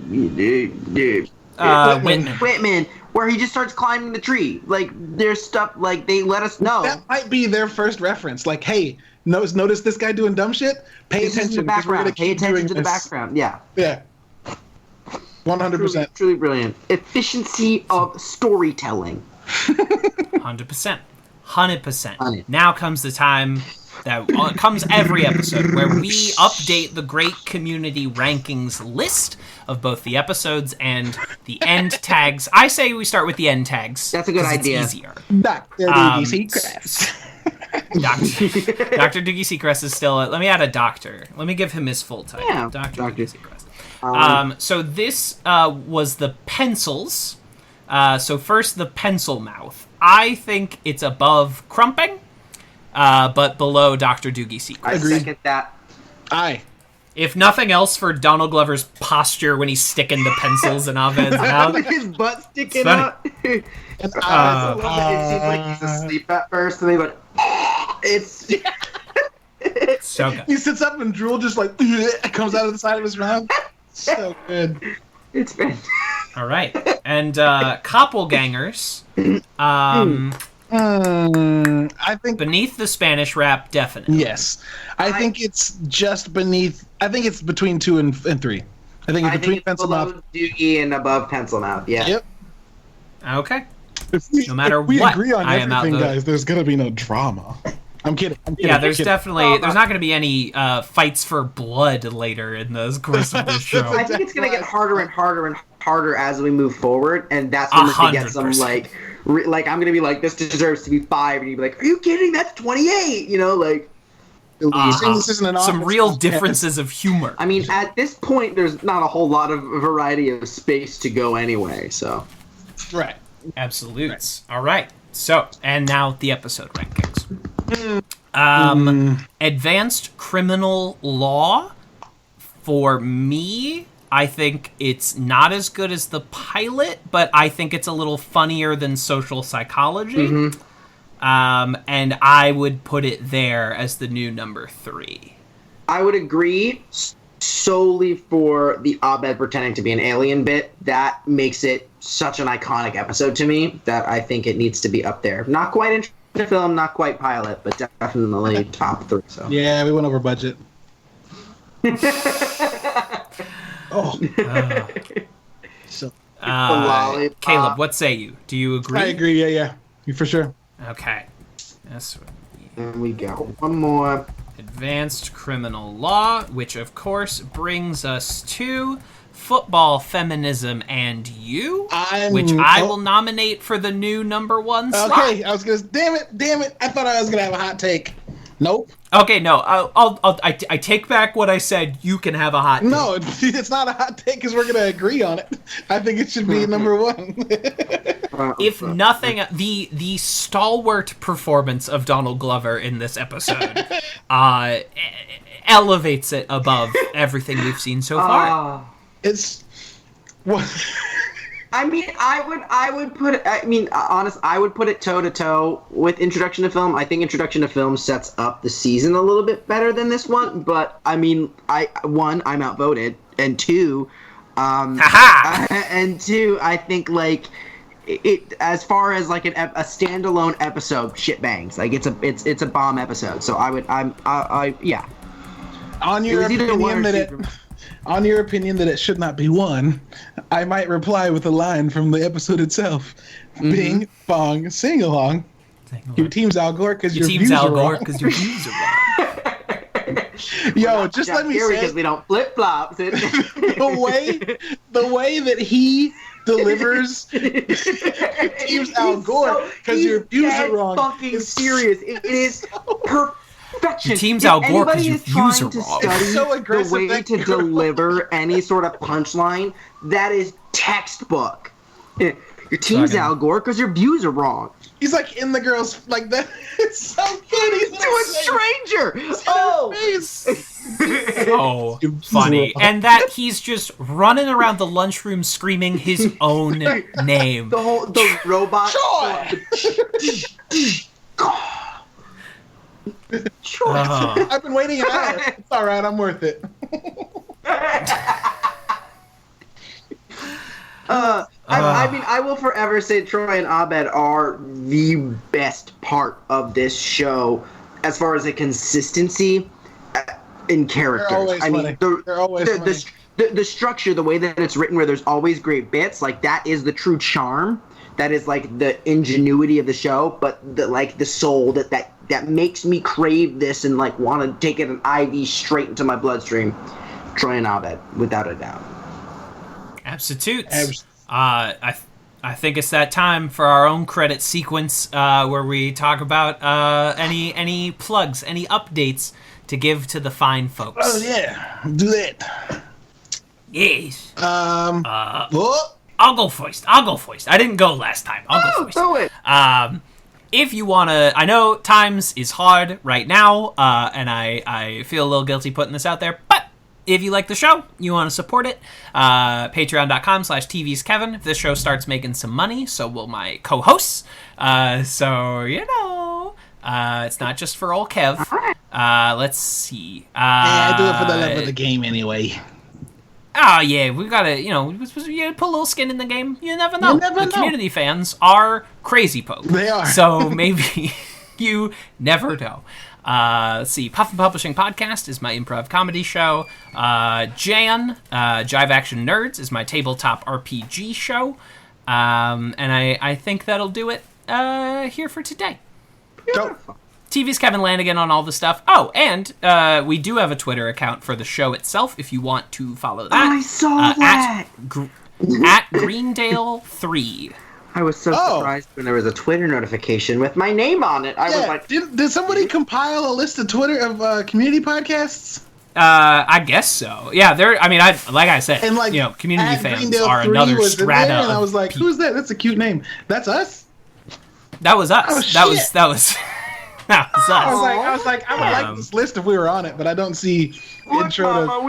Whitman, where he just starts climbing the tree. Like there's stuff like they let us know. That might be their first reference. Like, hey, notice this guy doing dumb shit. Pay attention to the background. Pay attention to the background. Yeah. 100%. Truly brilliant. Efficiency of storytelling. 100%. 100%. Now comes the time that comes every episode where we update the great community rankings list of both the episodes and the end tags. I say we start with the end tags. That's a good idea. It's easier. Dr. Doogie Seacrest. Dr. Doogie Seacrest is still... Let me add a doctor. Let me give him his full title. Yeah, Dr. Doogie Seacrest. So this was the pencils. So first, the pencil mouth. I think it's above Crumping, but below Dr. Doogie Seacrest. I second that. Aye. If nothing else, for Donald Glover's posture when he's sticking the pencils in Abed's mouth. With his butt sticking out. It seems like he's asleep at first, and they go, it's... So good. He sits up and drool just like comes out of the side of his mouth. So good. It's fantastic. All right. And Koppelgangers. I think beneath the Spanish rap, definitely. Yes. I think it's just beneath. I think it's between 2 and 3. I think it's between Pencil Mouth. Doogie and above Pencil Mouth. Yeah. Yep. Okay. No matter what, agree on everything, guys. There's gonna be no drama. I'm kidding. Yeah, there's definitely there's not going to be any fights for blood later in the course of this show. I think it's going to get harder and harder and harder as we move forward, and that's when we're going to get some like I'm going to be like, this deserves to be 5, and you'd be like, are you kidding? That's 28. You know, like this isn't some real differences of humor. I mean, at this point, there's not a whole lot of variety of space to go anyway. So, right, absolutes. All right. So, and now the episode rankings. Advanced Criminal Law, for me, I think it's not as good as the pilot, but I think it's a little funnier than Social Psychology. And I would put it there as the new number 3. I would agree, solely for the Abed pretending to be an alien bit. That makes it such an iconic episode to me that I think it needs to be up there. Not quite in the film, not quite pilot, but definitely top 3. So yeah, we went over budget. So Caleb, what say you? Do you agree? I agree. Yeah, for sure. Okay, that's what and we got one more. Advanced Criminal Law, which of course brings us to Football, Feminism, and You, which I will nominate for the new number 1 slot. Okay, I was gonna. Damn it! I thought I was gonna have a hot take. Nope. Okay, no, I take back what I said. You can have a hot take. No, it's not a hot take because we're gonna agree on it. I think it should be number 1. If nothing, the stalwart performance of Donald Glover in this episode elevates it above everything we've seen so far. It's what. I mean, I would put it. I mean, I would put it toe to toe with Introduction to Film. I think Introduction to Film sets up the season a little bit better than this one. But I mean, I'm outvoted, and 2, and 2, I think like it as far as like a standalone episode, shit bangs. Like it's a bomb episode. So yeah. On your opinion that it should not be 1, I might reply with a line from the episode itself. Bing, bong, sing along. Your team's Al Gore because your views are wrong. Yo, just let me say, because we don't flip flops. the way that he delivers team's Al Gore because your views are wrong. Fucking serious. It is perfect. Perfection. Your team's If Al Gore because anybody you is trying use her to wrong. study It's so the aggressive, way that to girl. deliver any sort of punchline, that is textbook. Your team's Fucking- Al Gore because your views are wrong. He's like in the girl's like that. It's so good. He's To a stranger. Oh. So funny. And that he's just running around the lunchroom screaming his own name. The robot. Troy. I've been waiting an hour. It's all right. I'm worth it. I mean, I will forever say Troy and Abed are the best part of this show as far as the consistency in characters. They're always funny. They're always funny. The structure, the way that it's written, where there's always great bits, like that is the true charm. That is like the ingenuity of the show, but the soul that makes me crave this and like want to take it an IV straight into my bloodstream. Troy and Abed, without a doubt. Absolutes. I think it's that time for our own credit sequence where we talk about any plugs, any updates to give to the fine folks. Oh yeah, do that. Yes. What? I'll go first. I didn't go last time. I'll go first. Do it. If you want to... I know times is hard right now, and I feel a little guilty putting this out there, but if you like the show, you want to support it, patreon.com/tvskevin. If this show starts making some money, so will my co-hosts. So, it's not just for old Kev. Let's see. I do it for the love of the game anyway. Oh, yeah, we gotta, you put a little skin in the game. You never know. The community fans are crazy folk. They are. So maybe you never know. Let's see. Puffin Publishing Podcast is my improv comedy show. Jive Action Nerds is my tabletop RPG show. And I think that'll do it here for today. Dope. TV's Kevin Lanigan on all the stuff. Oh, and we do have a Twitter account for the show itself if you want to follow that. I saw that! At Greendale 3. I was so surprised when there was a Twitter notification with my name on it. I was like... Did somebody compile a list of Twitter of community podcasts? I guess so. Yeah, like I said, and community fans Greendale are 3 another was strata. There, and I was like, who's that? That's a cute name. That's us? That was us. Oh, that was us. I was like, I would like this list if we were on it, but I don't see intro to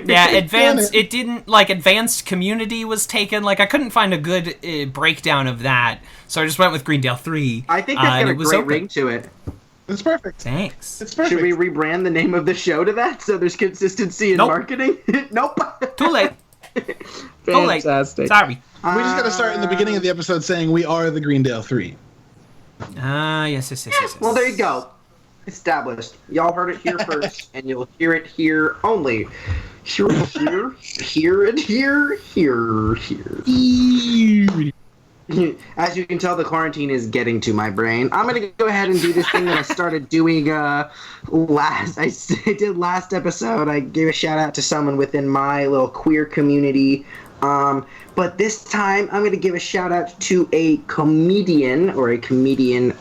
Yeah, advanced community was taken. I couldn't find a good breakdown of that, so I just went with Greendale 3. I think that's got a great ring to it. It's perfect. Thanks. It's perfect. Should we rebrand the name of the show to that so there's consistency in marketing? Nope. Too late. Fantastic. Sorry. We just got to start in the beginning of the episode saying we are the Greendale Three. Yes. Well, there you go. Established. Y'all heard it here first, and you'll hear it here only. Here, and here. As you can tell, the quarantine is getting to my brain. I'm going to go ahead and do this thing that I started doing last episode. I gave a shout out to someone within my little queer community. But this time, I'm going to give a shout out to a comedian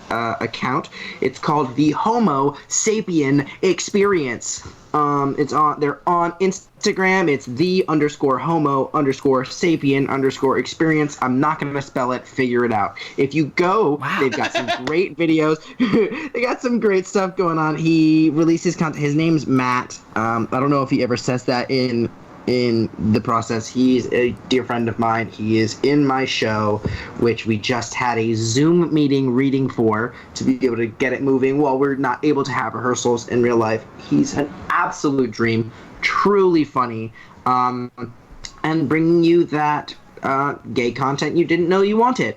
account. It's called the Homo Sapien Experience. They're on Instagram. It's the_Homo_Sapien_Experience. I'm not going to spell it. Figure it out. If you go, They've got some great videos. They got some great stuff going on. He releases content. His name's Matt. I don't know if he ever says that in the process. He's a dear friend of mine. He is in my show, which we just had a Zoom meeting reading for to be able to get it moving while we're not able to have rehearsals in real life. He's an absolute dream, truly funny, and bringing you that gay content you didn't know you wanted.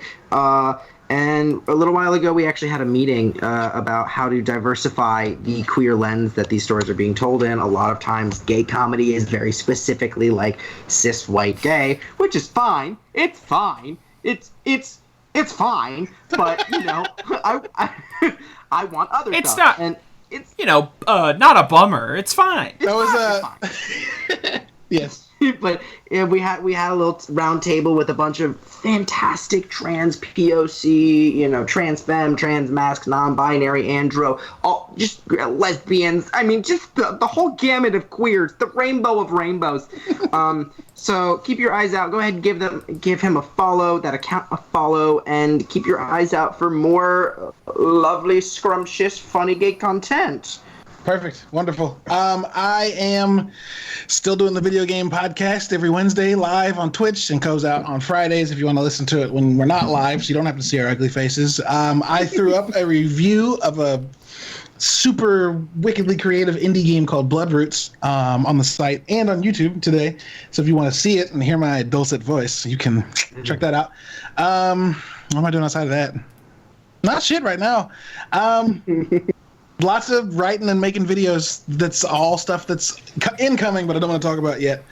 And a little while ago, we actually had a meeting about how to diversify the queer lens that these stories are being told in. A lot of times, gay comedy is very specifically like cis white gay, which is fine. It's fine. It's fine. But I want other it's stuff. Not, and it's not a bummer. It's fine. That was yes. But yeah, we had a little round table with a bunch of fantastic trans POC, trans femme, trans masc, non-binary, andro, all just lesbians. I mean, just the whole gamut of queers, the rainbow of rainbows. So keep your eyes out. Go ahead and give him a follow, that account a follow, and keep your eyes out for more lovely, scrumptious, funny gay content. Perfect. Wonderful. I am still doing the video game podcast every Wednesday live on Twitch and goes out on Fridays if you want to listen to it when we're not live, so you don't have to see our ugly faces. I threw up a review of a super wickedly creative indie game called Bloodroots on the site and on YouTube today. So if you want to see it and hear my dulcet voice, you can check that out. What am I doing outside of that? Not shit right now. Lots of writing and making videos. That's all stuff that's incoming, but I don't want to talk about yet.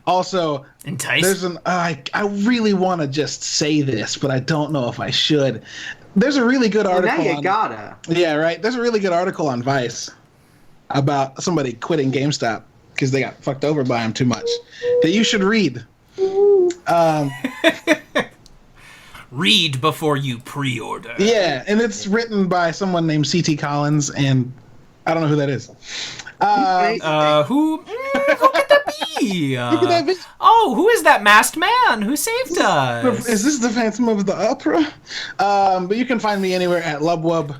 Also, enticing. I really want to just say this, but I don't know if I should. There's a really good article. Well, now you gotta. Yeah, right. There's a really good article on Vice about somebody quitting GameStop because they got fucked over by him too much that you should read. Read before you pre-order. Yeah, and it's written by someone named C.T. Collins, and I don't know who that is. Who could that be? Who is that masked man who saved us? Is this the Phantom of the Opera? But you can find me anywhere at Lubwub,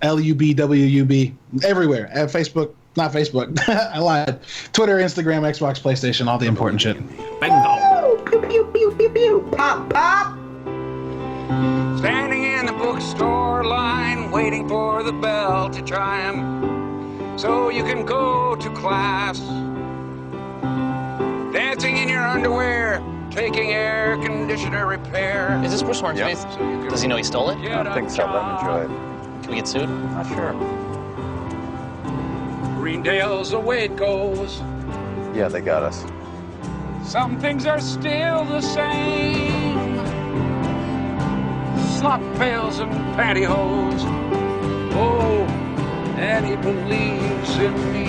Lubwub, everywhere. At Facebook, not Facebook, I lied. Twitter, Instagram, Xbox, PlayStation, all the important shit. Bingo. Pew, pew, pew, pew, pew. Pop, pop. Standing in the bookstore line, waiting for the bell to chime, so you can go to class. Dancing in your underwear, taking air conditioner repair. Is this Bruce Hornsby's? Yep. Does he know he stole it? I don't think so, let him enjoy it. Can we get sued? Not sure. Greendale's the way it goes. Yeah, they got us. Some things are still the same. Slop pails and pantyhose. Oh, and he believes in me.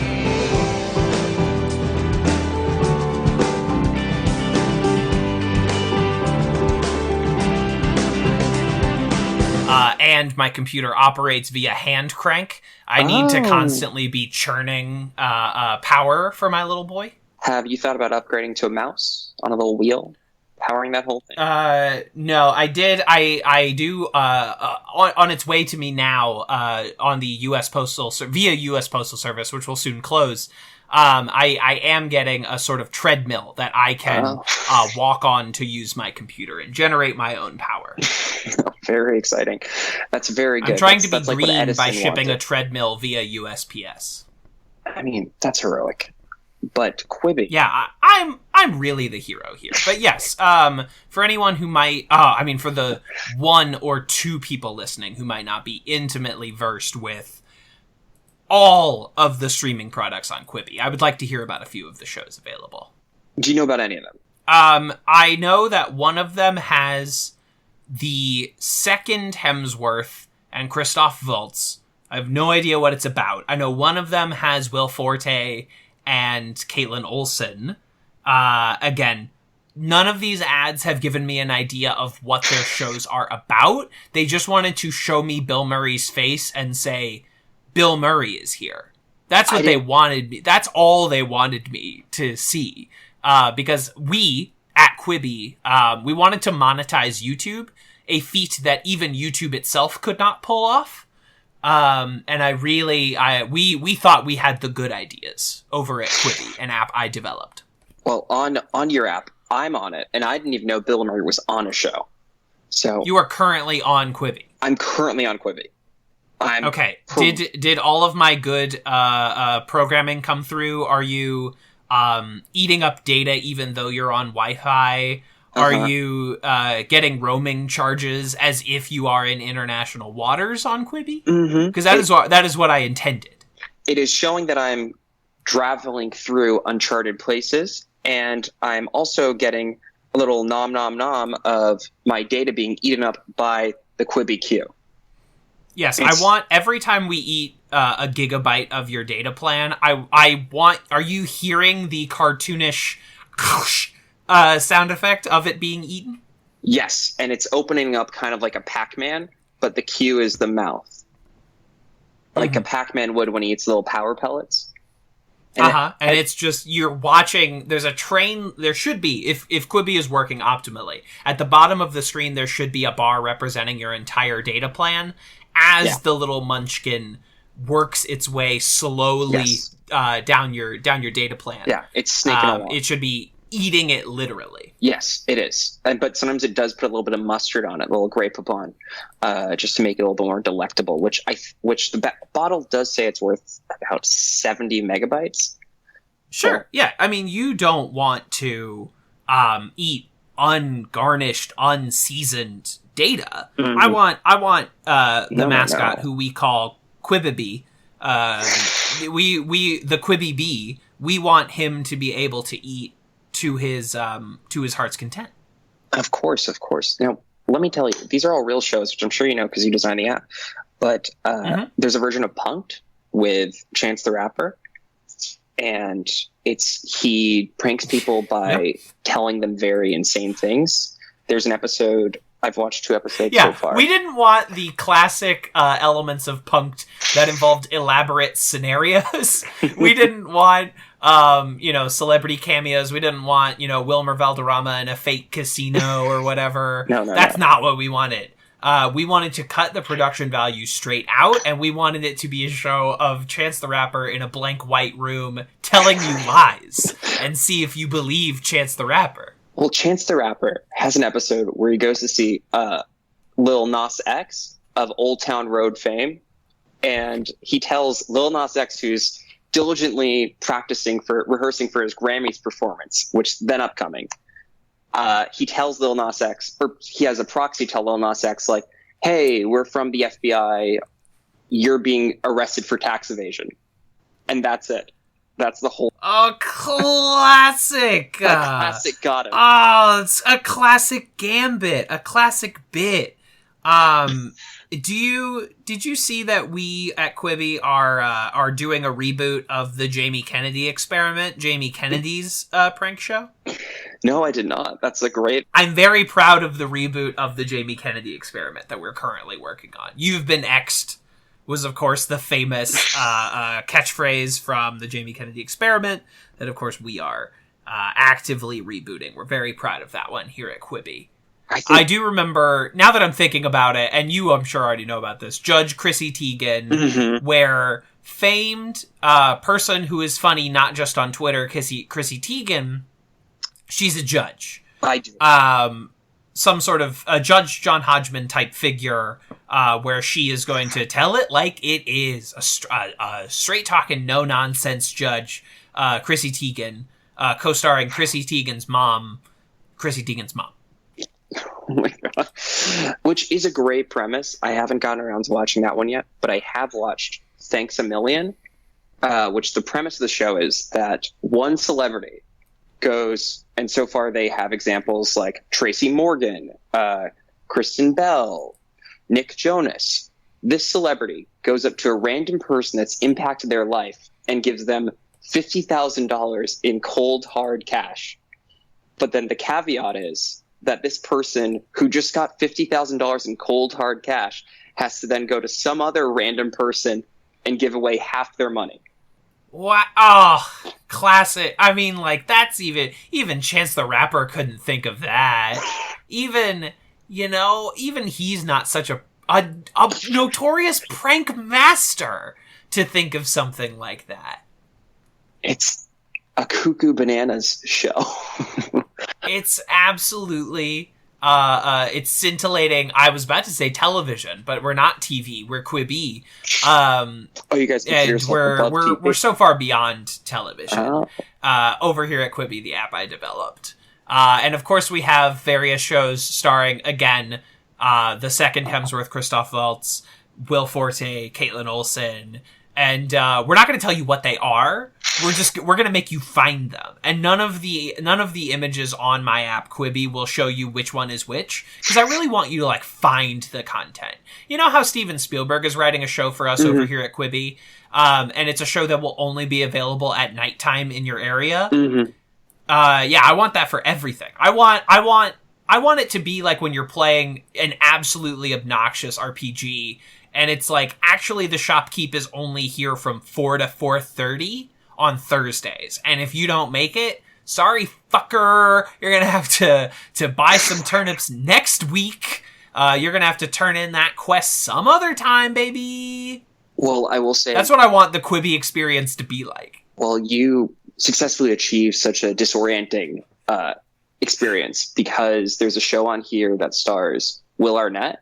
And my computer operates via hand crank. I need to constantly be churning power for my little boy. Have you thought about upgrading to a mouse on a little wheel, powering that whole thing? No, I did. I do. On its way to me now, on the U.S. via U.S. Postal Service, which will soon close. I am getting a sort of treadmill that I can walk on to use my computer and generate my own power. Very exciting. That's very good. I'm trying to be like green by shipping a treadmill via USPS. I mean, that's heroic. But Quibi. Yeah, I'm really the hero here. But yes, for anyone who might, for the one or two people listening who might not be intimately versed with all of the streaming products on Quibi, I would like to hear about a few of the shows available. Do you know about any of them? I know that one of them has the second Hemsworth and Christoph Waltz. I have no idea what it's about. I know one of them has Will Forte and Caitlin Olsen. Again, none of these ads have given me an idea of what their shows are about. They just wanted to show me Bill Murray's face and say, Bill Murray is here. That's what they wanted me. That's all they wanted me to see. Because we, at Quibi, we wanted to monetize YouTube, a feat that even YouTube itself could not pull off. And we thought we had the good ideas over at Quibi, an app I developed. Well, on your app, I'm on it, and I didn't even know Bill Murray was on a show. So you are currently on Quibi. I'm currently on Quibi. Okay. Did all of my good programming come through? Are you eating up data even though you're on Wi-Fi? Are you getting roaming charges as if you are in international waters on Quibi? Because that is what I intended. It is showing that I'm traveling through uncharted places, and I'm also getting a little nom nom nom of my data being eaten up by the Quibi queue. Yes, I want every time we eat a gigabyte of your data plan, I want. Are you hearing the cartoonish sound effect of it being eaten? Yes, and it's opening up kind of like a Pac-Man, but the cue is the mouth, like a Pac-Man would when he eats little power pellets. And it's just, you're watching, there's a train, there should be, if Quibi is working optimally, at the bottom of the screen there should be a bar representing your entire data plan as the little munchkin works its way slowly down your data plan. Yeah, it's snaking along. It should be eating it literally. Yes, it is. But sometimes it does put a little bit of mustard on it, a little Grey Poupon, just to make it a little bit more delectable, which the bottle does say it's worth about 70 megabytes. Sure. So, yeah, I mean, you don't want to eat ungarnished, unseasoned data. Mm-hmm. I want the mascot who we call Quibi. We the Quibi bee. We want him to be able to eat to his heart's content. Of course. Now, let me tell you, these are all real shows, which I'm sure you know because you designed the app. But there's a version of Punk'd with Chance the Rapper, and he pranks people by telling them very insane things. There's an episode. I've watched 2 episodes so far. We didn't want the classic elements of Punk'd that involved elaborate scenarios. We didn't want celebrity cameos. We didn't want, Wilmer Valderrama in a fake casino or whatever. That's not what we wanted. We wanted to cut the production value straight out, and we wanted it to be a show of Chance the Rapper in a blank white room telling you lies and see if you believe Chance the Rapper. Well, Chance the Rapper has an episode where he goes to see Lil Nas X of Old Town Road fame, and he tells Lil Nas X, who's diligently rehearsing for his Grammys performance, which then upcoming. He tells Lil Nas X, or he has a proxy tell Lil Nas X, like, "Hey, we're from the FBI. You're being arrested for tax evasion," and that's it. That's the whole. Oh, classic! A classic got him. Oh, it's a classic gambit, a classic bit. Did you see that we at Quibi are doing a reboot of the Jamie Kennedy experiment, Jamie Kennedy's prank show? No, I did not. That's a great. I'm very proud of the reboot of the Jamie Kennedy experiment that we're currently working on. You've been X'd was, of course, the famous catchphrase from the Jamie Kennedy experiment that, of course, we are actively rebooting. We're very proud of that one here at Quibi. I do remember, now that I'm thinking about it, and you, I'm sure, already know about this, Judge Chrissy Teigen, where famed person who is funny not just on Twitter, Chrissy Teigen, she's a judge. I do. Some sort of a Judge John Hodgman type figure, where she is going to tell it like it is, a straight-talking, no-nonsense judge, Chrissy Teigen, co-starring Chrissy Teigen's mom. Oh my god. Which is a great premise. I haven't gotten around to watching that one yet, but I have watched Thanks a Million, which the premise of the show is that one celebrity goes, and so far they have examples like Tracy Morgan, Kristen Bell, Nick Jonas. This celebrity goes up to a random person that's impacted their life and gives them $50,000 in cold, hard cash. But then the caveat is that this person who just got $50,000 in cold, hard cash has to then go to some other random person and give away half their money. What? Oh, classic. I mean, like, that's even Chance the Rapper couldn't think of that. Even he's not such a notorious prank master to think of something like that. It's a cuckoo bananas show. It's absolutely it's scintillating. I was about to say television, but we're not TV. We're Quibi. You guys consider yourself above TV? We're so far beyond television. Over here at Quibi, the app I developed. And of course we have various shows starring, again, the second Hemsworth Christoph Waltz, Will Forte, Caitlin Olsen, And we're not going to tell you what they are. We're going to make you find them. And none of the images on my app Quibi will show you which one is which, because I really want you to like find the content. You know how Steven Spielberg is writing a show for us over here at Quibi, and it's a show that will only be available at nighttime in your area. Yeah, I want that for everything. I want it to be like when you're playing an absolutely obnoxious RPG. And it's like, actually, the shopkeep is only here from 4 to 4:30 on Thursdays. And if you don't make it, sorry, fucker, you're going to have to buy some turnips next week. You're going to have to turn in that quest some other time, baby. Well, I will say... That's what I want the Quibi experience to be like. Well, you successfully achieved such a disorienting experience because there's a show on here that stars Will Arnett.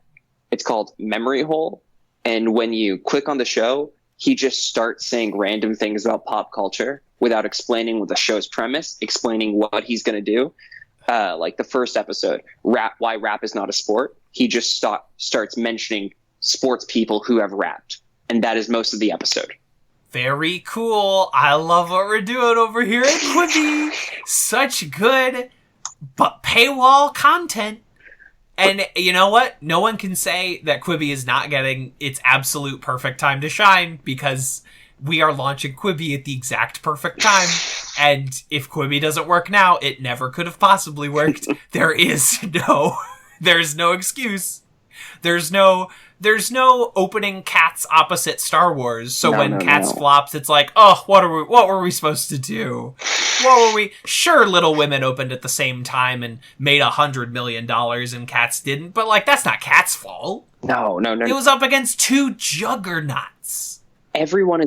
It's called Memory Hole. And when you click on the show, he just starts saying random things about pop culture without explaining what the show's premise, explaining what he's going to do. Like the first episode, why rap is not a sport. He just starts mentioning sports people who have rapped. And that is most of the episode. Very cool. I love what we're doing over here at Quibi. Such good, but paywall content. And you know what? No one can say that Quibi is not getting its absolute perfect time to shine, because we are launching Quibi at the exact perfect time. And if Quibi doesn't work now, it never could have possibly worked. There's no excuse. There's no opening Cats opposite Star Wars. So when Cats flops, it's like, oh, what were we supposed to do? What were we? Sure, Little Women opened at the same time and made $100 million and Cats didn't, but like, that's not Cats' fault. No. It was up against two juggernauts. Everyone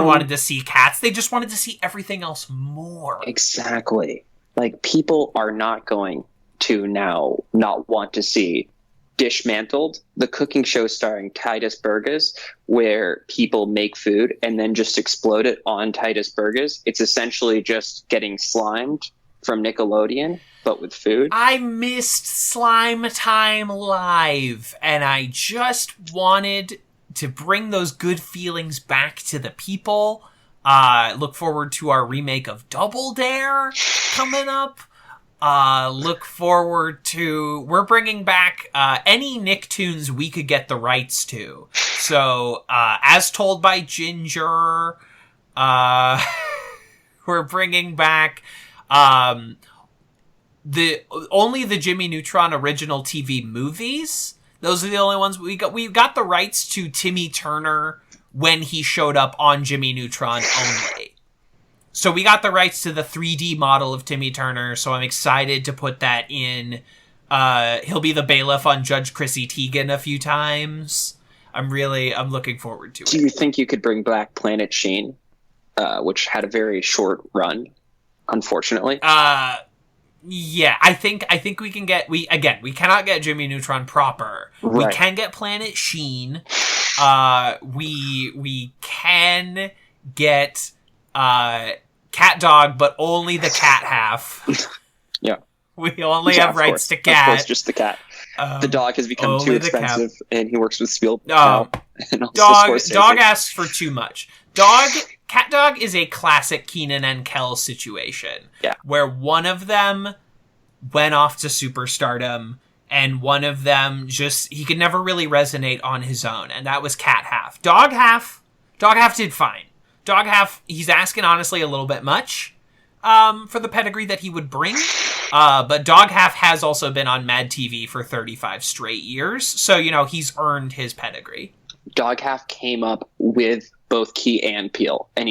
wanted to see Cats. They just wanted to see everything else more. Exactly. Like, people are not going to now not want to see Dishmantled, the cooking show starring Titus Burgess, where people make food and then just explode it on Titus Burgess. It's essentially just getting slimed from Nickelodeon, but with food. I missed Slime Time Live, and I just wanted to bring those good feelings back to the people. Look forward to our remake of Double Dare coming up. Look forward to... We're bringing back any Nicktoons we could get the rights to. So, As Told by Ginger, we're bringing back only the Jimmy Neutron original TV movies. Those are the only ones we got. We got the rights to Timmy Turner when he showed up on Jimmy Neutron only. So we got the rights to the 3D model of Timmy Turner, so I'm excited to put that in. He'll be the bailiff on Judge Chrissy Teigen a few times. I'm looking forward to it. Do you think you could bring back Planet Sheen, which had a very short run, unfortunately? Yeah, I think we can get... We cannot get Jimmy Neutron proper. Right. We can get Planet Sheen. We can get... Cat Dog, but only the cat half. Yeah. We only have rights to Cat. Of course, just the cat. The dog has become too expensive, and he works with Spielberg now. Dog asks for too much. Cat Dog is a classic Keenan and Kel situation. Yeah. Where one of them went off to superstardom, and one of them he could never really resonate on his own, and that was Cat Half. Dog Half did fine. Dog Half, he's asking, honestly, a little bit much for the pedigree that he would bring. But Dog Half has also been on Mad TV for 35 straight years. So, he's earned his pedigree. Dog Half came up with both Key and Peele. And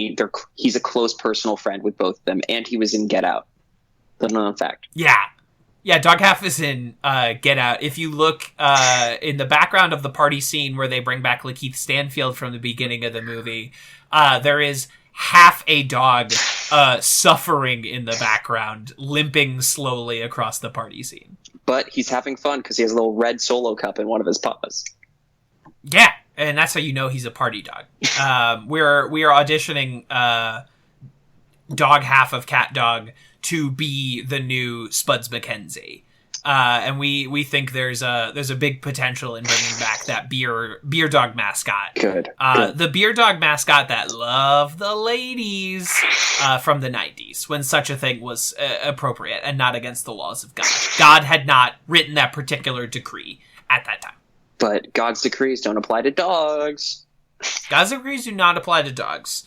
he's a close personal friend with both of them. And he was in Get Out. Little known fact. Yeah. Yeah, Dog Half is in Get Out. If you look in the background of the party scene where they bring back Lakeith Stanfield from the beginning of the movie... there is half a dog suffering in the background, limping slowly across the party scene. But he's having fun because he has a little red Solo cup in one of his paws. Yeah, and that's how you know he's a party dog. We are auditioning Dog Half of Cat Dog to be the new Spuds MacKenzie. And we think there's a big potential in bringing back that beer dog mascot. Good. The beer dog mascot that loved the ladies from the 90s, when such a thing was appropriate and not against the laws of God. God had not written that particular decree at that time. But God's decrees don't apply to dogs. God's decrees do not apply to dogs.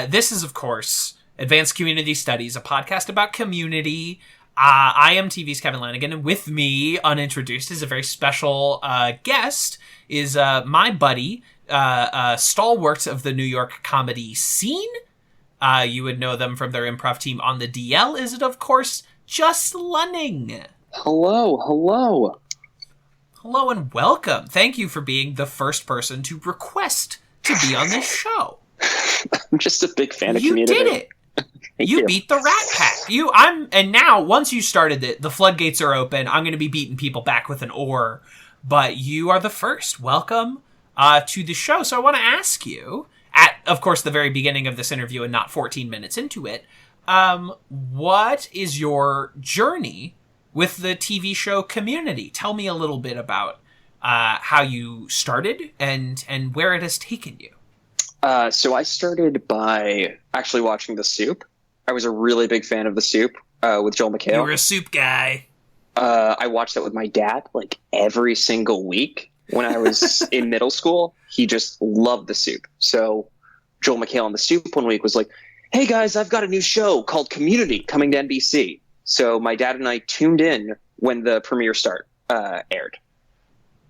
This is, of course, Advanced Community Studies, a podcast about community. I am TV's Kevin Lanigan, and with me, unintroduced, is a very special guest, is my buddy, stalwart of the New York comedy scene. You would know them from their improv team on the DL. Is it, of course, just Lunning? Hello. Hello and welcome. Thank you for being the first person to request to be on this show. I'm just a big fan of You Community. did it. You beat the Rat Pack. And now, once you started it, the floodgates are open. I'm going to be beating people back with an oar, but you are the first. Welcome to the show. So I want to ask you, at, of course, the very beginning of this interview and not 14 minutes into it, what is your journey with the TV show Community? Tell me a little bit about how you started and where it has taken you. So I started by actually watching The Soup. I was a really big fan of The Soup with Joel McHale. You were a soup guy. I watched that with my dad like every single week when I was in middle school. He just loved The Soup. So Joel McHale on The Soup one week was like, "Hey guys, I've got a new show called Community coming to NBC." So my dad and I tuned in when the premiere aired.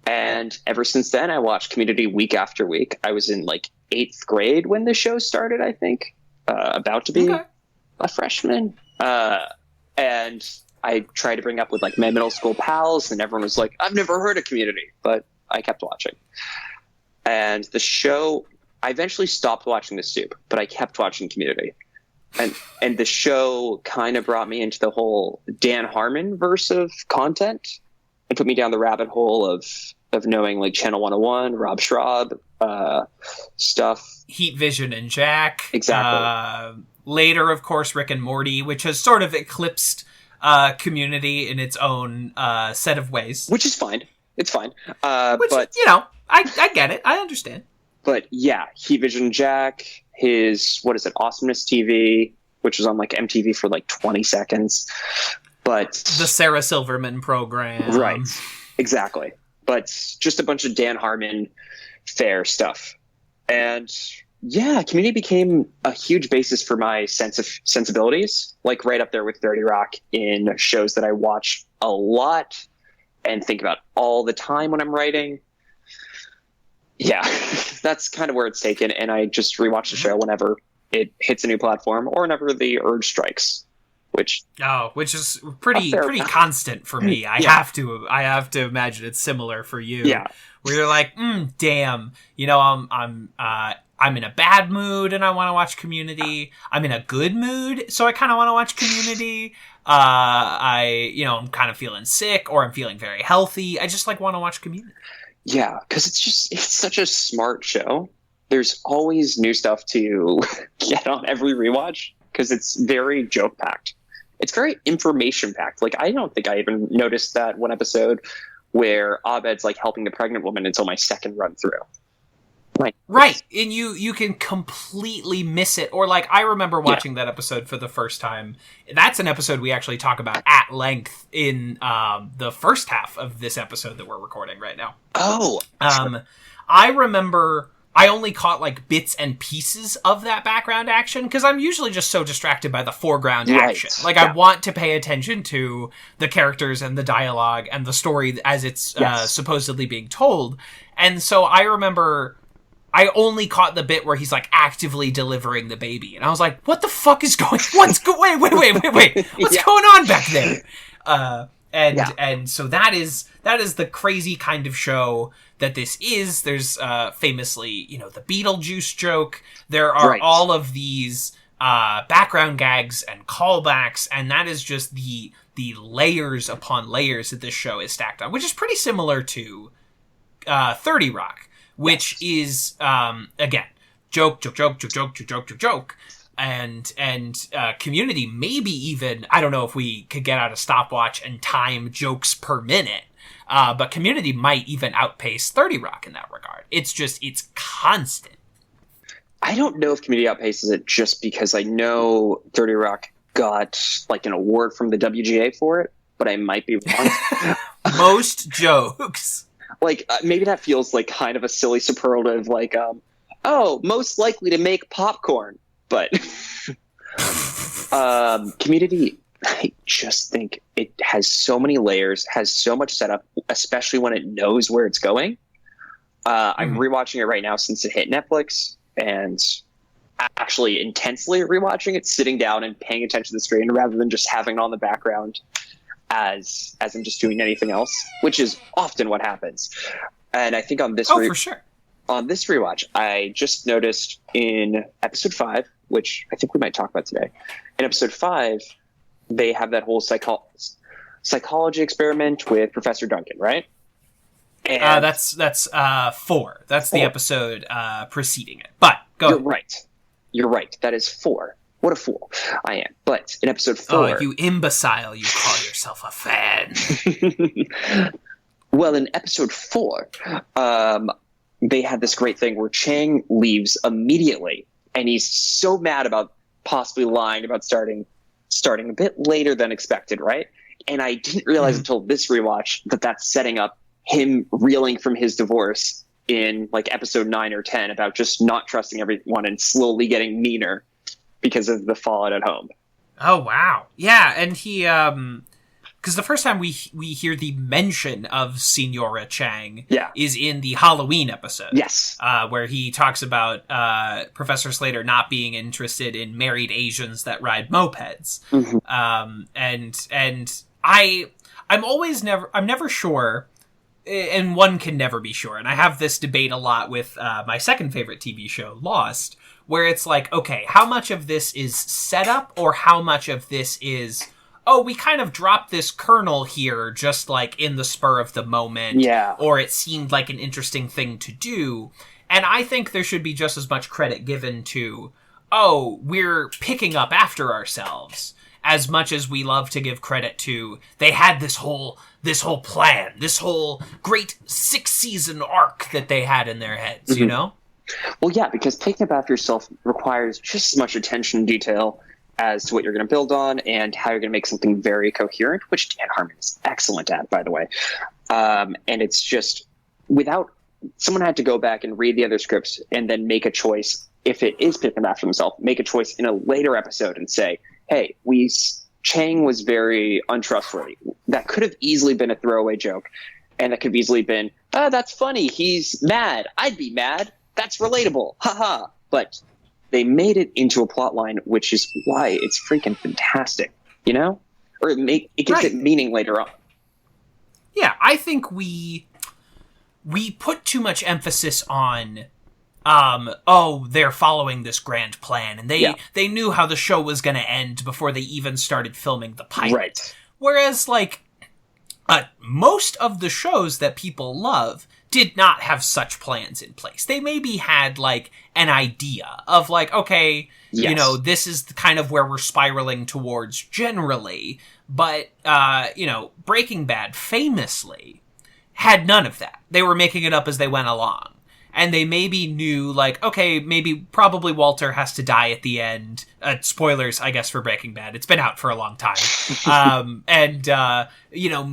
And ever since then, I watched Community week after week. I was in like 8th grade when the show started, I think. About to be a freshman. And I tried to bring up with like my middle school pals, and everyone was like, "I've never heard of Community," but I kept watching. And the show, I eventually stopped watching The Soup, but I kept watching Community. And the show kind of brought me into the whole Dan Harmon verse of content and put me down the rabbit hole of knowing like Channel 101, Rob Schraub, stuff. Heat Vision and Jack. Exactly. Later, of course, Rick and Morty, which has sort of eclipsed Community in its own set of ways. Which is fine. It's fine. But, you know, I get it. I understand. But yeah, Heat Vision Jack, his, Awesomeness TV, which was on like MTV for like 20 seconds. But the Sarah Silverman program. Right. Exactly. But just a bunch of Dan Harmon fair stuff. And yeah, Community became a huge basis for my sensibilities, like right up there with 30 Rock in shows that I watch a lot and think about all the time when I'm writing. Yeah, that's kind of where it's taken. And I just rewatch the show whenever it hits a new platform or whenever the urge strikes, which is pretty constant for me. I have to imagine it's similar for you. Yeah. Where you're like, damn, you know, I'm in a bad mood and I want to watch Community. I'm in a good mood, so I kind of want to watch Community. I'm kind of feeling sick or I'm feeling very healthy. I just want to watch Community. Yeah, because it's such a smart show. There's always new stuff to get on every rewatch because it's very joke packed. It's very information packed. Like, I don't think I even noticed that one episode where Abed's like helping the pregnant woman until my second run through. Right, and you can completely miss it. Or I remember watching that episode for the first time. That's an episode we actually talk about at length in the first half of this episode that we're recording right now. Oh, I remember I only caught bits and pieces of that background action because I'm usually just so distracted by the foreground action. I want to pay attention to the characters and the dialogue and the story as it's supposedly being told. And so I remember I only caught the bit where he's actively delivering the baby, and I was like, "What the fuck is going? Wait! What's going on back there?" And so that is the crazy kind of show that this is. There's famously, the Beetlejuice joke. There are all of these background gags and callbacks, and that is just the layers upon layers that this show is stacked on, which is pretty similar to 30 Rock. Which is, again, joke. and Community, maybe even, I don't know if we could get out a stopwatch and time jokes per minute, but Community might even outpace 30 Rock in that regard. It's constant. I don't know if Community outpaces it just because I know 30 Rock got like an award from the WGA for it, but I might be wrong. Most jokes. Like, maybe that feels like kind of a silly superlative, like, most likely to make popcorn. But Community, I just think it has so many layers, has so much setup, especially when it knows where it's going. I'm rewatching it right now since it hit Netflix, and actually intensely rewatching it, sitting down and paying attention to the screen rather than just having it on the background as I'm just doing anything else, which is often what happens. And I think on this for sure. On this rewatch, I just noticed in episode 5, which I think we might talk about today. In episode 5, they have that whole psychology experiment with Professor Duncan, right? And that's 4. That's 4. The episode preceding it. But go ahead. You're right. That is 4. What a fool I am. But in episode 4... Oh, you imbecile. You call yourself a fan. Well, in episode 4, they had this great thing where Chang leaves immediately, and he's so mad about possibly lying about starting a bit later than expected, right? And I didn't realize until this rewatch that that's setting up him reeling from his divorce in like episode 9 or 10 about just not trusting everyone and slowly getting meaner because of the fallout at home. Oh, wow. Yeah, and he, because the first time we hear the mention of Signora Chang is in the Halloween episode. Yes. Where he talks about Professor Slater not being interested in married Asians that ride mopeds. And I'm never sure, and one can never be sure, and I have this debate a lot with my second favorite TV show, Lost, where it's like, okay, how much of this is setup, or how much of this is, oh, we kind of dropped this kernel here just like in the spur of the moment, or it seemed like an interesting thing to do. And I think there should be just as much credit given to, oh, we're picking up after ourselves, as much as we love to give credit to, they had this whole plan, this whole great 6-season arc that they had in their heads, you know? Well, yeah, because picking up after yourself requires just as much attention and detail as to what you're going to build on and how you're going to make something very coherent, which Dan Harmon is excellent at, by the way. And it's just, without, someone had to go back and read the other scripts and then make a choice. If it is picking up after himself, make a choice in a later episode and say, hey, Chang was very untrustworthy. That could have easily been a throwaway joke. And that could have easily been, that's funny. He's mad. I'd be mad. That's relatable. Haha. But they made it into a plot line, which is why it's freaking fantastic, you know? Or it gives it meaning later on. Yeah, I think we put too much emphasis on, they're following this grand plan, and they knew how the show was going to end before they even started filming the pilot. Right. Whereas, like, most of the shows that people love did not have such plans in place. They maybe had, like, an idea of, like, okay, you know, this is kind of where we're spiraling towards generally, but, Breaking Bad famously had none of that. They were making it up as they went along. And they maybe knew, like, okay, probably Walter has to die at the end. Spoilers, I guess, for Breaking Bad. It's been out for a long time.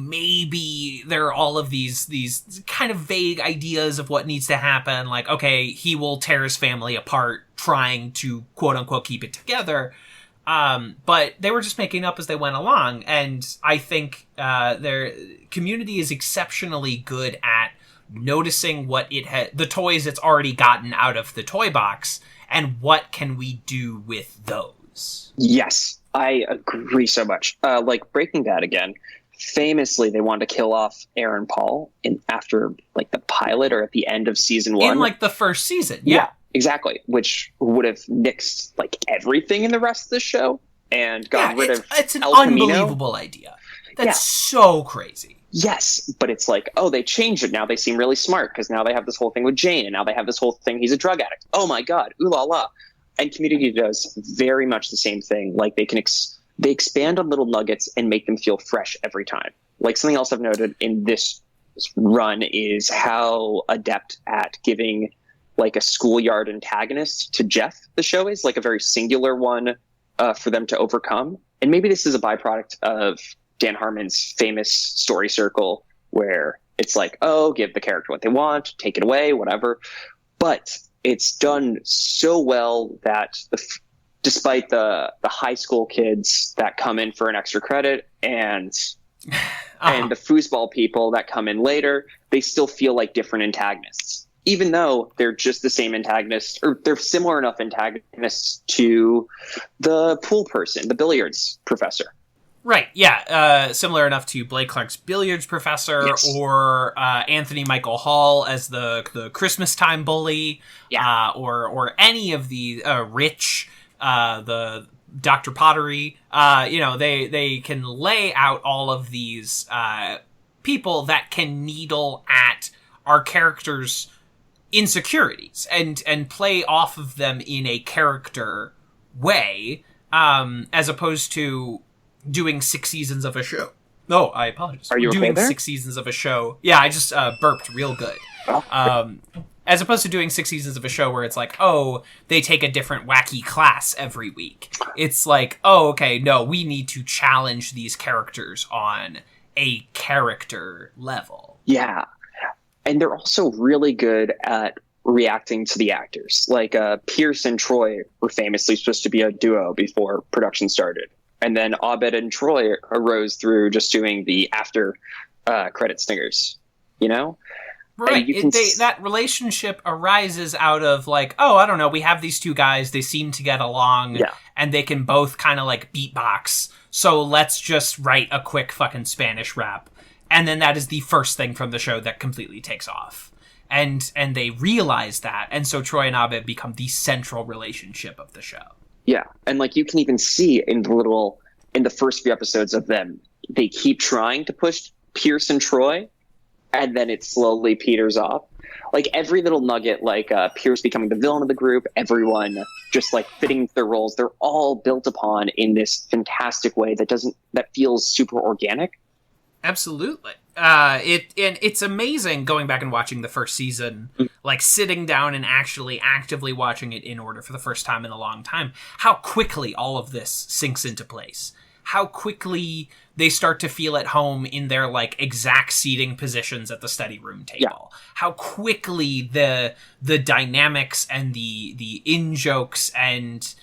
Maybe there are all of these kind of vague ideas of what needs to happen. Like, okay, he will tear his family apart trying to, quote unquote, keep it together. But they were just making up as they went along. And I think their Community is exceptionally good at noticing what it had, the toys it's already gotten out of the toy box, and what can we do with those. Yes, I agree so much. Like Breaking Bad again, famously they wanted to kill off Aaron Paul after like the pilot or at the end of season 1. In like the first season, yeah. Exactly, which would have nixed like everything in the rest of the show and got rid of it's an El unbelievable idea. That's so crazy. Yes, but it's like, oh, they changed it. Now they seem really smart because now they have this whole thing with Jane, and now they have this whole thing. He's a drug addict. Oh my god, ooh la la. And Community does very much the same thing. Like they expand on little nuggets and make them feel fresh every time. Like something else I've noted in this run is how adept at giving like a schoolyard antagonist to Jeff the show is, like a very singular one for them to overcome. And maybe this is a byproduct of Dan Harmon's famous story circle where it's like, oh, give the character what they want, take it away, whatever. But it's done so well that despite the high school kids that come in for an extra credit and the foosball people that come in later, they still feel like different antagonists, even though they're just the same antagonists, or they're similar enough antagonists to the pool person, the billiards professor. Right, yeah. Similar enough to Blake Clark's billiards professor, yes. Or Anthony Michael Hall as the Christmas time bully, yeah. Or any of the Rich, the Dr. Pottery. They can lay out all of these people that can needle at our characters' insecurities and play off of them in a character way, as opposed to doing 6 seasons of a show. Oh, I apologize. Are you doing okay there? 6 seasons of a show? Yeah, I just burped real good. As opposed to doing 6 seasons of a show where it's like, oh, they take a different wacky class every week. It's like, oh, okay, no, we need to challenge these characters on a character level. Yeah. And they're also really good at reacting to the actors. Like Pierce and Troy were famously supposed to be a duo before production started. And then Abed and Troy arose through just doing the after credit stingers, you know? Right. That relationship arises out of like, oh, I don't know, we have these two guys, they seem to get along, yeah. And they can both kind of like beatbox, so let's just write a quick fucking Spanish rap. And then that is the first thing from the show that completely takes off. And they realize that, and so Troy and Abed become the central relationship of the show. Yeah, and like you can even see in the first few episodes of them, they keep trying to push Pierce and Troy, and then it slowly peters off. Like every little nugget, like Pierce becoming the villain of the group, everyone just like fitting their roles, they're all built upon in this fantastic way that feels super organic. Absolutely. It's amazing going back and watching the first season, like sitting down and actually actively watching it in order for the first time in a long time, how quickly all of this sinks into place. How quickly they start to feel at home in their like exact seating positions at the study room table. Yeah. How quickly the dynamics and the in-jokes and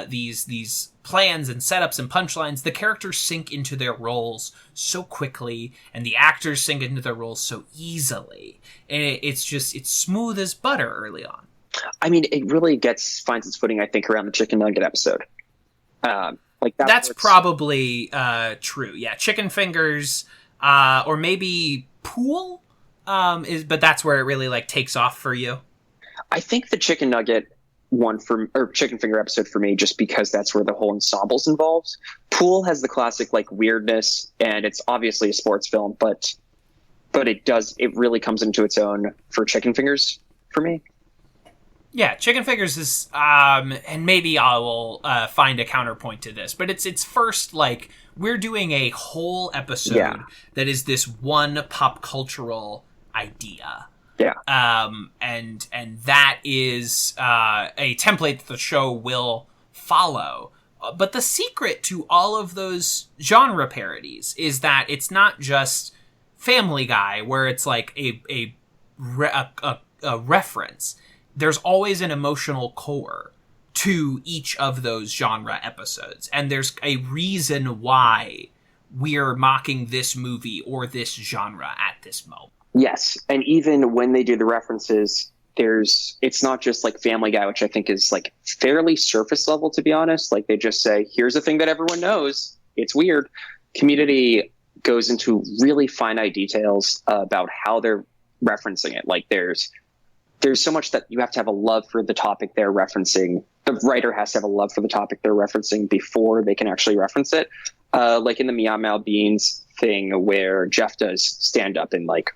these plans and setups and punchlines, the characters sink into their roles so quickly, and the actors sink into their roles so easily. And it's smooth as butter early on. I mean, it really finds its footing, I think, around the chicken nugget episode. That's probably true. Yeah, chicken fingers, or maybe pool, but that's where it really like takes off for you. I think the chicken nugget chicken finger episode for me, just because that's where the whole ensemble's involved. Pool has the classic like weirdness, and it's obviously a sports film, but it really comes into its own for chicken fingers for me. Yeah, chicken fingers is, and maybe I will find a counterpoint to this, but it's first like we're doing a whole episode that is this one pop cultural idea. Yeah. And that is a template that the show will follow. But the secret to all of those genre parodies is that it's not just Family Guy, where it's like a reference. There's always an emotional core to each of those genre episodes. And there's a reason why we're mocking this movie or this genre at this moment. Yes, and even when they do the references, it's not just like Family Guy, which I think is like fairly surface level, to be honest. Like they just say, here's a thing that everyone knows. It's weird. Community goes into really finite details about how they're referencing it. Like there's so much that you have to have a love for the topic they're referencing. The writer has to have a love for the topic they're referencing before they can actually reference it. Like in the Meow Meow Beans thing where Jeff does stand up and like,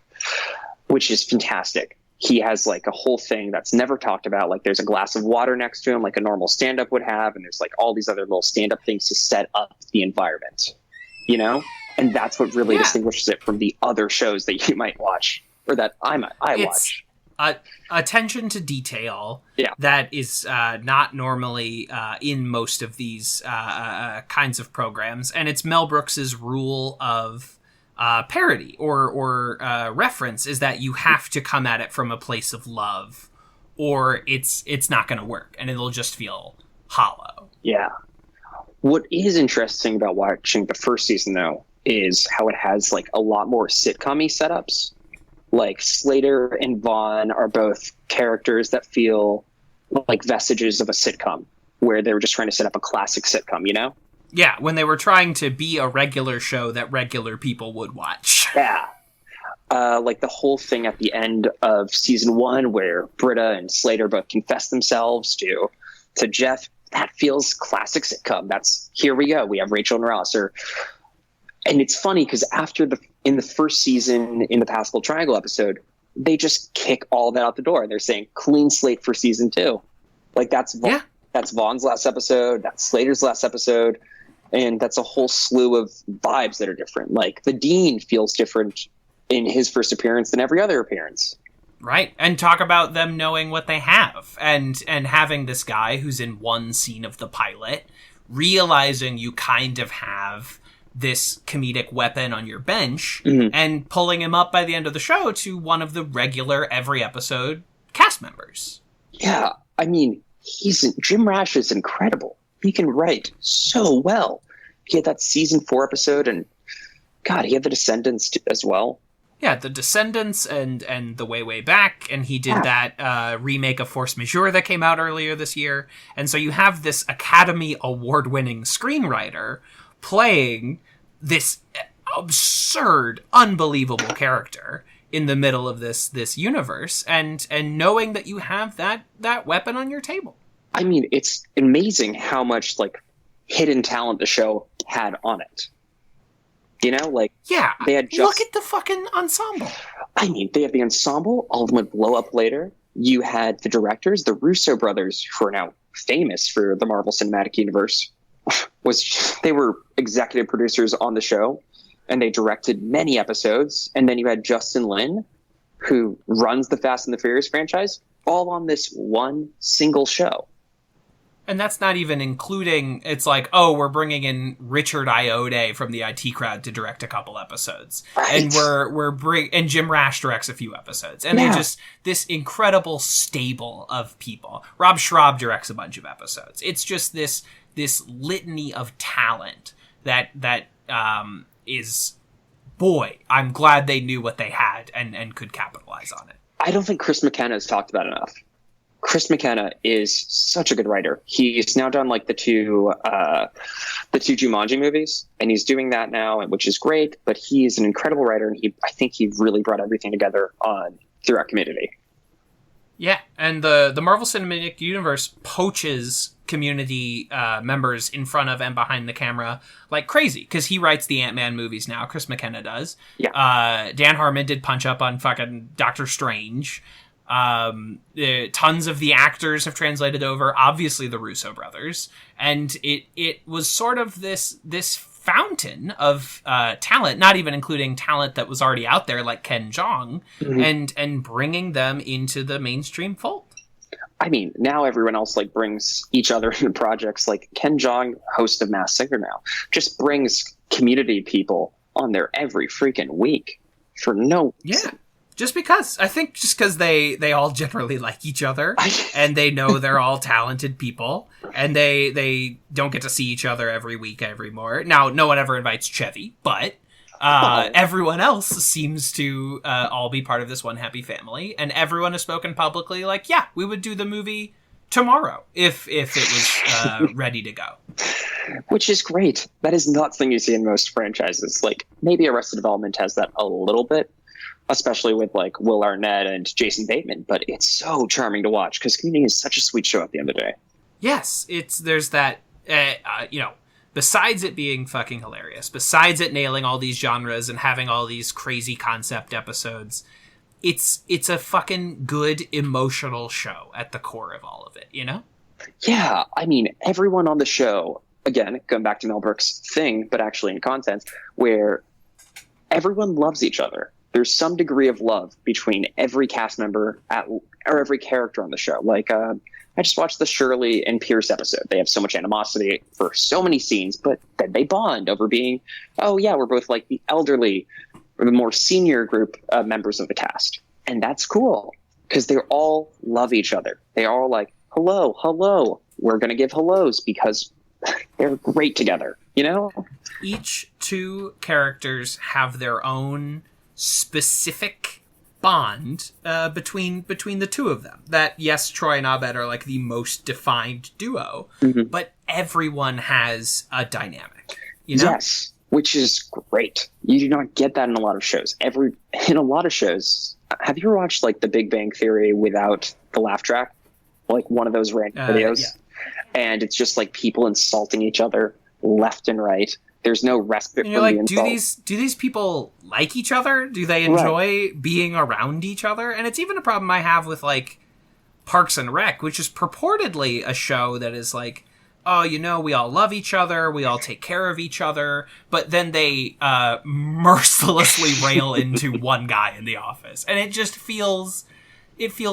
which is fantastic. he has like a whole thing that's never talked about. Like there's a glass of water next to him, like a normal stand-up would have. And there's like all these other little stand-up things to set up the environment, you know? And that's what really distinguishes it from the other shows that you might watch or that I watch. Attention to detail that is not normally in most of these kinds of programs. And it's Mel Brooks's rule of parody or reference is that you have to come at it from a place of love or it's not going to work and it'll just feel hollow. Yeah. What is interesting about watching the first season, though, is how it has like a lot more sitcom-y setups. Like Slater and Vaughn are both characters that feel like vestiges of a sitcom where they were just trying to set up a classic sitcom, you know? Yeah, when they were trying to be a regular show that regular people would watch. Yeah. Like the whole thing at the end of season 1 where Britta and Slater both confess themselves to Jeff, that feels classic sitcom. That's, here we go. We have Rachel and Ross. And it's funny because in the first season, in the Pascal Triangle episode, they just kick all that out the door. They're saying clean slate for season 2. Like that's Vaughn's last episode. That's Slater's last episode. And that's a whole slew of vibes that are different. Like the Dean feels different in his first appearance than every other appearance. Right. And talk about them knowing what they have and having this guy who's in one scene of the pilot, realizing you kind of have this comedic weapon on your bench and pulling him up by the end of the show to one of the regular every episode cast members. Yeah. I mean, Jim Rash is incredible. He can write so well. He had that season 4 episode and God, he had The Descendants as well. Yeah, The Descendants and The Way Back, and he did that remake of Force Majeure that came out earlier this year. And so you have this Academy Award-winning screenwriter playing this absurd, unbelievable character in the middle of this universe, and knowing that you have that weapon on your table. I mean, it's amazing how much like hidden talent the show had on it. You know, like they had look at the fucking ensemble. I mean, they have the ensemble. All of them would blow up later. You had the directors, the Russo brothers, who are now famous for the Marvel Cinematic Universe. They were executive producers on the show, and they directed many episodes. And then you had Justin Lin, who runs the Fast and the Furious franchise, all on this one single show. And that's not even including, it's like, oh, we're bringing in Richard Iode from the IT crowd to direct a couple episodes. Right. And and Jim Rash directs a few episodes. And they're just this incredible stable of people. Rob Schraub directs a bunch of episodes. It's just this litany of talent that is, boy, I'm glad they knew what they had and could capitalize on it. I don't think Chris McKenna is talked about enough. Chris McKenna is such a good writer. He's now done like the two Jumanji movies, and he's doing that now, which is great. But he is an incredible writer, and I think he really brought everything together throughout Community. Yeah, and the Marvel Cinematic Universe poaches Community members in front of and behind the camera like crazy, because he writes the Ant-Man movies now. Chris McKenna does. Yeah. Dan Harmon did Punch Up on fucking Doctor Strange. Tons of the actors have translated over, obviously the Russo brothers, and it was sort of this fountain of talent, not even including talent that was already out there like Ken Jeong, and bringing them into the mainstream fold. I mean, now everyone else like brings each other into projects. Like Ken Jeong, host of Masked Singer now, just brings Community people on there every freaking week for no reason. Just because. I think just because they all generally like each other, and they know they're all talented people, and they don't get to see each other every week anymore. Now, no one ever invites Chevy, but everyone else seems to all be part of this one happy family, and everyone has spoken publicly like, yeah, we would do the movie tomorrow if it was ready to go. Which is great. That is not something you see in most franchises. Like, maybe Arrested Development has that a little bit, especially with like Will Arnett and Jason Bateman, but it's so charming to watch because Community is such a sweet show at the end of the day. Yes, there's that, besides it being fucking hilarious, besides it nailing all these genres and having all these crazy concept episodes, it's a fucking good emotional show at the core of all of it, you know? Yeah, I mean, everyone on the show, again, going back to Mel Brooks' thing, but actually in content, where everyone loves each other. There's some degree of love between every cast member or every character on the show. Like, I just watched the Shirley and Pierce episode. They have so much animosity for so many scenes, but then they bond over being, oh yeah, we're both like the elderly or the more senior group of members of the cast. And that's cool because they all love each other. They are all like, hello. We're going to give hellos because they're great together, you know? Each two characters have their own specific bond between the two of them. That, yes, Troy and Abed are like the most defined duo, but everyone has a dynamic, you know? Yes, which is great. You do not get that in a lot of shows. In a lot of shows, have you ever watched like The Big Bang Theory without the laugh track? Like one of those random videos? Yeah. And it's just like people insulting each other left and right. There's no respite and from you're the like, insult. do these people like each other? Do they enjoy being around each other? And it's even a problem I have with like Parks and Rec, which is purportedly a show that is like, oh, you know, we all love each other, we all take care of each other, but then they mercilessly rail into one guy in the office. And it just feels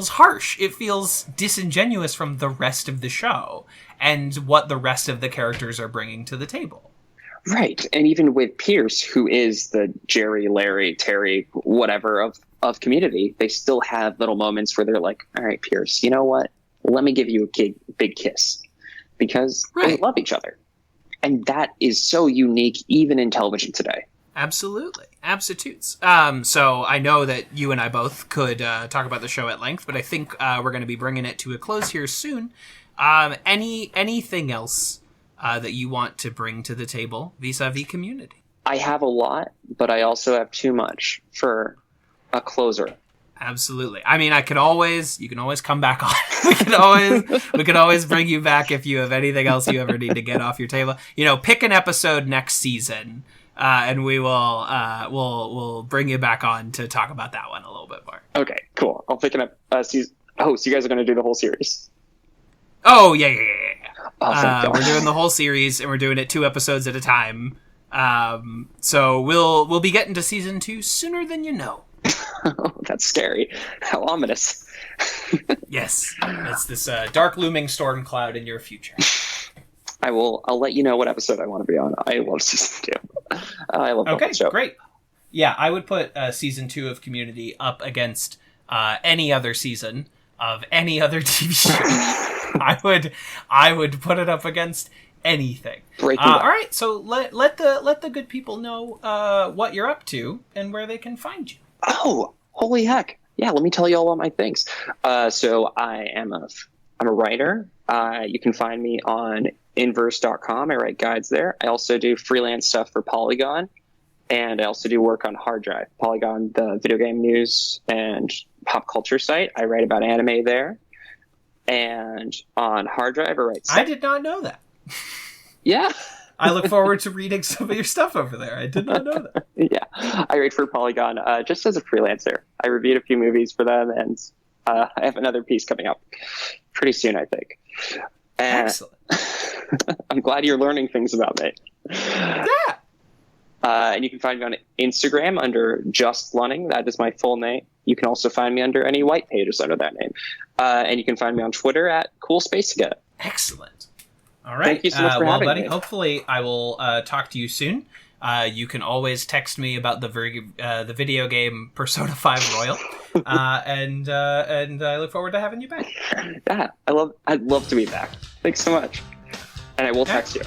harsh. It feels disingenuous from the rest of the show and what the rest of the characters are bringing to the table. Right. And even with Pierce, who is the Jerry, Larry, Terry, whatever of Community, they still have little moments where they're like, all right, Pierce, you know what? Let me give you a big kiss. Because they love each other. And that is so unique even in television today. Absolutely. Absolutes. So I know that you and I both could talk about the show at length, but I think we're going to be bringing it to a close here soon. Anything else that you want to bring to the table vis-a-vis Community? I have a lot, but I also have too much for a closer. Absolutely. I mean, you can always come back on. we could always bring you back if you have anything else you ever need to get off your table. You know, pick an episode next season, and we will we'll bring you back on to talk about that one a little bit more. Okay, cool. I'll pick an season. Oh, so you guys are going to do the whole series? Oh yeah. Oh, we're doing the whole series, and we're doing it 2 episodes at a time. So we'll be getting to season 2 sooner than you know. That's scary. How ominous. Yes, it's this dark looming storm cloud in your future. I'll let you know what episode I want to be on. I love season 2. I love the show. Great. Yeah, I would put season 2 of Community up against any other season of any other TV show. I would put it up against anything. All right, so let the good people know what you're up to and where they can find you. Oh, holy heck. Yeah, let me tell you all about my things. So I'm a writer. You can find me on inverse.com. I write guides there. I also do freelance stuff for Polygon, and I also do work on Hard Drive. Polygon, the video game news and pop culture site. I write about anime there. And on Hard Drive, I write stuff. I did not know that. Yeah. I look forward to reading some of your stuff over there. I did not know that. Yeah. I write for Polygon just as a freelancer. I reviewed a few movies for them, and I have another piece coming up pretty soon, I think. Excellent. I'm glad you're learning things about me. Yeah. And you can find me on Instagram under Just Lunning. That is my full name. You can also find me under any white pages under that name. And you can find me on Twitter at CoolSpaceGuy. Excellent. All right. Thank you so much for having buddy, me. Hopefully I will talk to you soon. You can always text me about the video game Persona 5 Royal. And I look forward to having you back. Yeah, I'd love to be back. Thanks so much. And I will text you.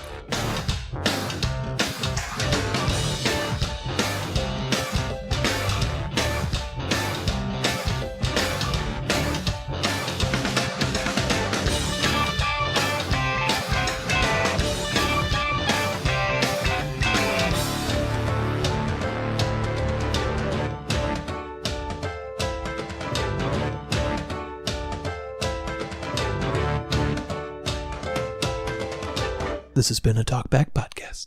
This has been a Talkback Podcast.